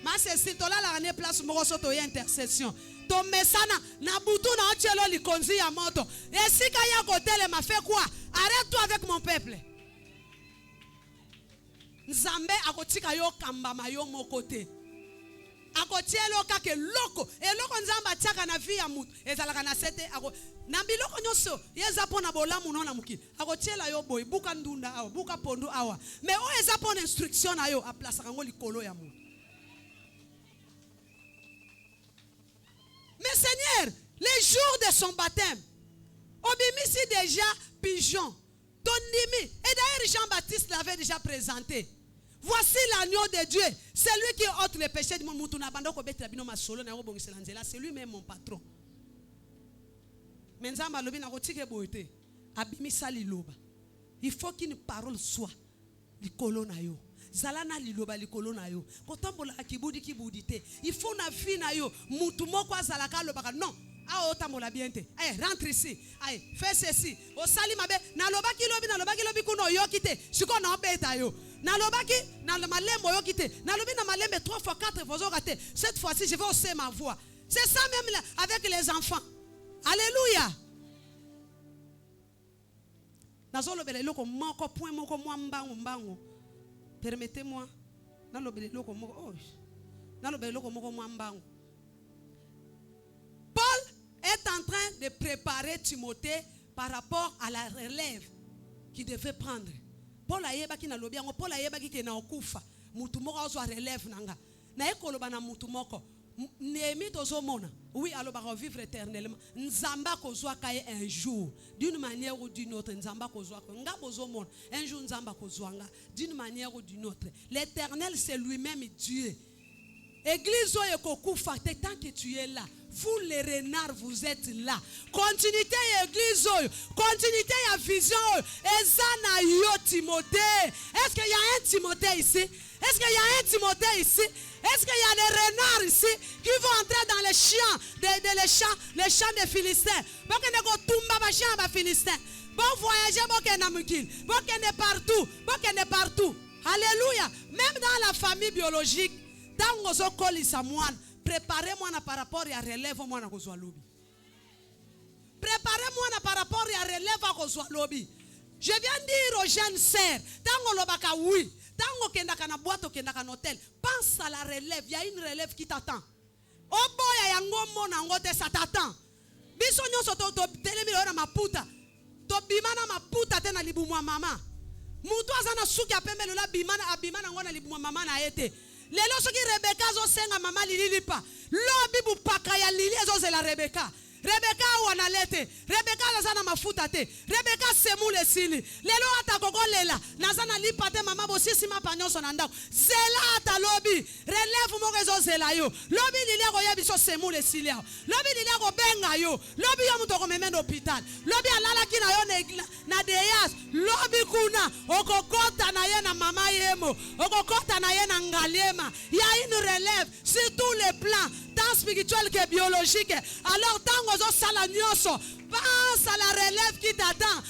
ma c'est si tolala na place moko soto ya intercession to mesana na butu na ochelo likonzi ya moto esika ya kotele ma fait quoi arrête-toi avec mon peuple nzambe akotika yo kamba mayo moko te akotielo ka ke loko eloko nzamba tiaka na vie ya mutu ezalaka na sete ako na biloko nyonso yeza pona bolamu no na mukili akotiela yo boy buka ndunda awa buka pondu awa mais o eza pona instruction na yo a place kango likolo ya mutu. Mais Seigneur, les jours de son baptême, Obimisi déjà pigeon, Tondimi. Et d'ailleurs Jean-Baptiste l'avait déjà présenté. Voici l'agneau de Dieu. C'est lui qui ôte les péchés du monde. C'est lui-même mon patron. Il faut qu'une parole soit likolo na yo. Zalana liloba likolo na yo. Kotambola kibudi kibudite. Il faut na vie na yo. Mutu moko azalaka lobaka non. Ah otambola bien te. Rentre ici. Fais ceci. O sali mabe na lobaki lobi kuno yo kite. Siko na obeta yo. Na lobaki na malembo yo kite. Na lobi na malembe 3 fois 4 fois raté. Cette fois-ci je vais hausser ma voix. C'est ça même là, avec les enfants. Alléluia. Permettez-moi. Paul est en train de préparer Timothée par rapport à la relève qu'il devait prendre. Paul a yeba ki na lobi yango, Paul a yeba ki na okufa. Mutu moko azwa relève nanga. Na ekoloba na mutu moko. Némi tozomona. Oui, alors va vivre éternellement. Nzamba kozwa kaye un jour, d'une manière ou d'une autre. Nzamba kozwa nga bozomona. Un jour nzamba kozwa nga, d'une manière ou d'une autre. L'Éternel c'est lui-même Dieu. Église oyo kokufa tant que tu es là. Vous les renards, vous êtes là. Continuité église oyo, continuité ya vision oyo. Ezana yo Timothée. Est-ce qu'il y a un Timothée ici? Est-ce qu'il y a un Timothée ici? Est-ce qu'il y a des renards ici qui vont entrer dans les champs, les champs des Philistins? Bon voyager, bon partout. Alléluia. Même dans la famille biologique, préparez-moi par rapport à relève-moi. Préparez-moi par rapport à relève. Je viens dire aux jeunes sœurs, oui. Pense à la relève. Il y a une relève qui t'attend. Ça t'attend. Rebecca wanalete. Rebecca nazana mafuta te. Rebecca semule sili. Lelo atakokolela. Nazana lipate mama bosisi mapanyoso na ndako. Zela atalobi. Relève mo rezo zela yo. Lobi lilia ko yebiso semule sili yo. Lobi lilia ko benga yo. Lobi yo muto ko memendo hôpital. Lobi alala kina yo na deyas. Lobi kuna okokota na ye na mama yemo. Okokota na ye na ngalema. Il y a une relève sur tous les plans, tant spirituel que biologique. Alors tant pense à la relève qui t'attend.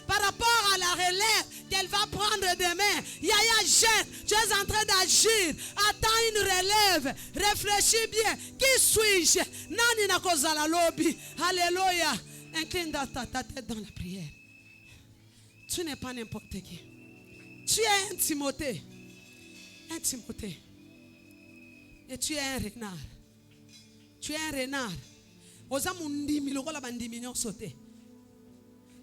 Par rapport à la relève qu'elle va prendre demain. Yaya jeune, tu es en train d'agir. Attends une relève. Réfléchis bien. Qui suis-je? Nani na kozala lobi. Alléluia. Incline ta tête dans la prière. Tu n'es pas n'importe qui. Tu es un Timothée. Un Timothée. Et tu es un renard. Tu es un renard. Oza mundimi lokola bandimi nyosote.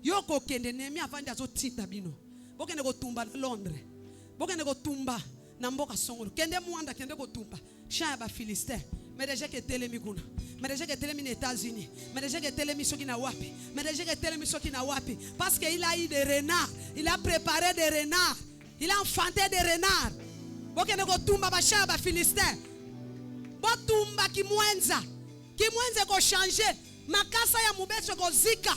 Yoko kende nemi avandi azotinda bino. Bokende ko tumba na Londres. Bokende ko tumba na mboka songolo. Kende muanda kende ko tumba. Chaya ba Philistin. Mais déjà que telemi kuna. Mais déjà que telemi aux États-Unis. Mais déjà que telemi soki na wapi. Mais déjà que telemi soki na wapi. Parce qu'il a eu des renards. Il a préparé des renards. Il a enfanté des renards. Bokende ko tumba ba chaya ba Philistin. Botumba kimwenza. Kimwenza ko changer. Makasa ya mubeso ko zika.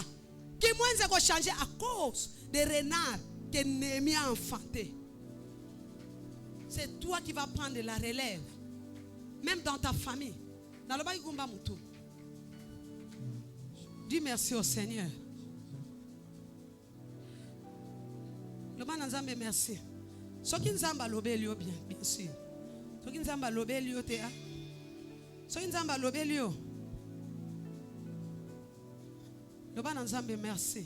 Kimwenza ko changer à cause des renards que Néhémie a enfanté. C'est toi qui vas prendre la relève. Même dans ta famille. Dans le Baïgumba Moutou. Dis merci au Seigneur. Le Bananzambe merci. Ce qui nous a lobé bien sûr. Ce qui nous a lobé théâtre. Ce qui nous a lobé le Bananzambe merci.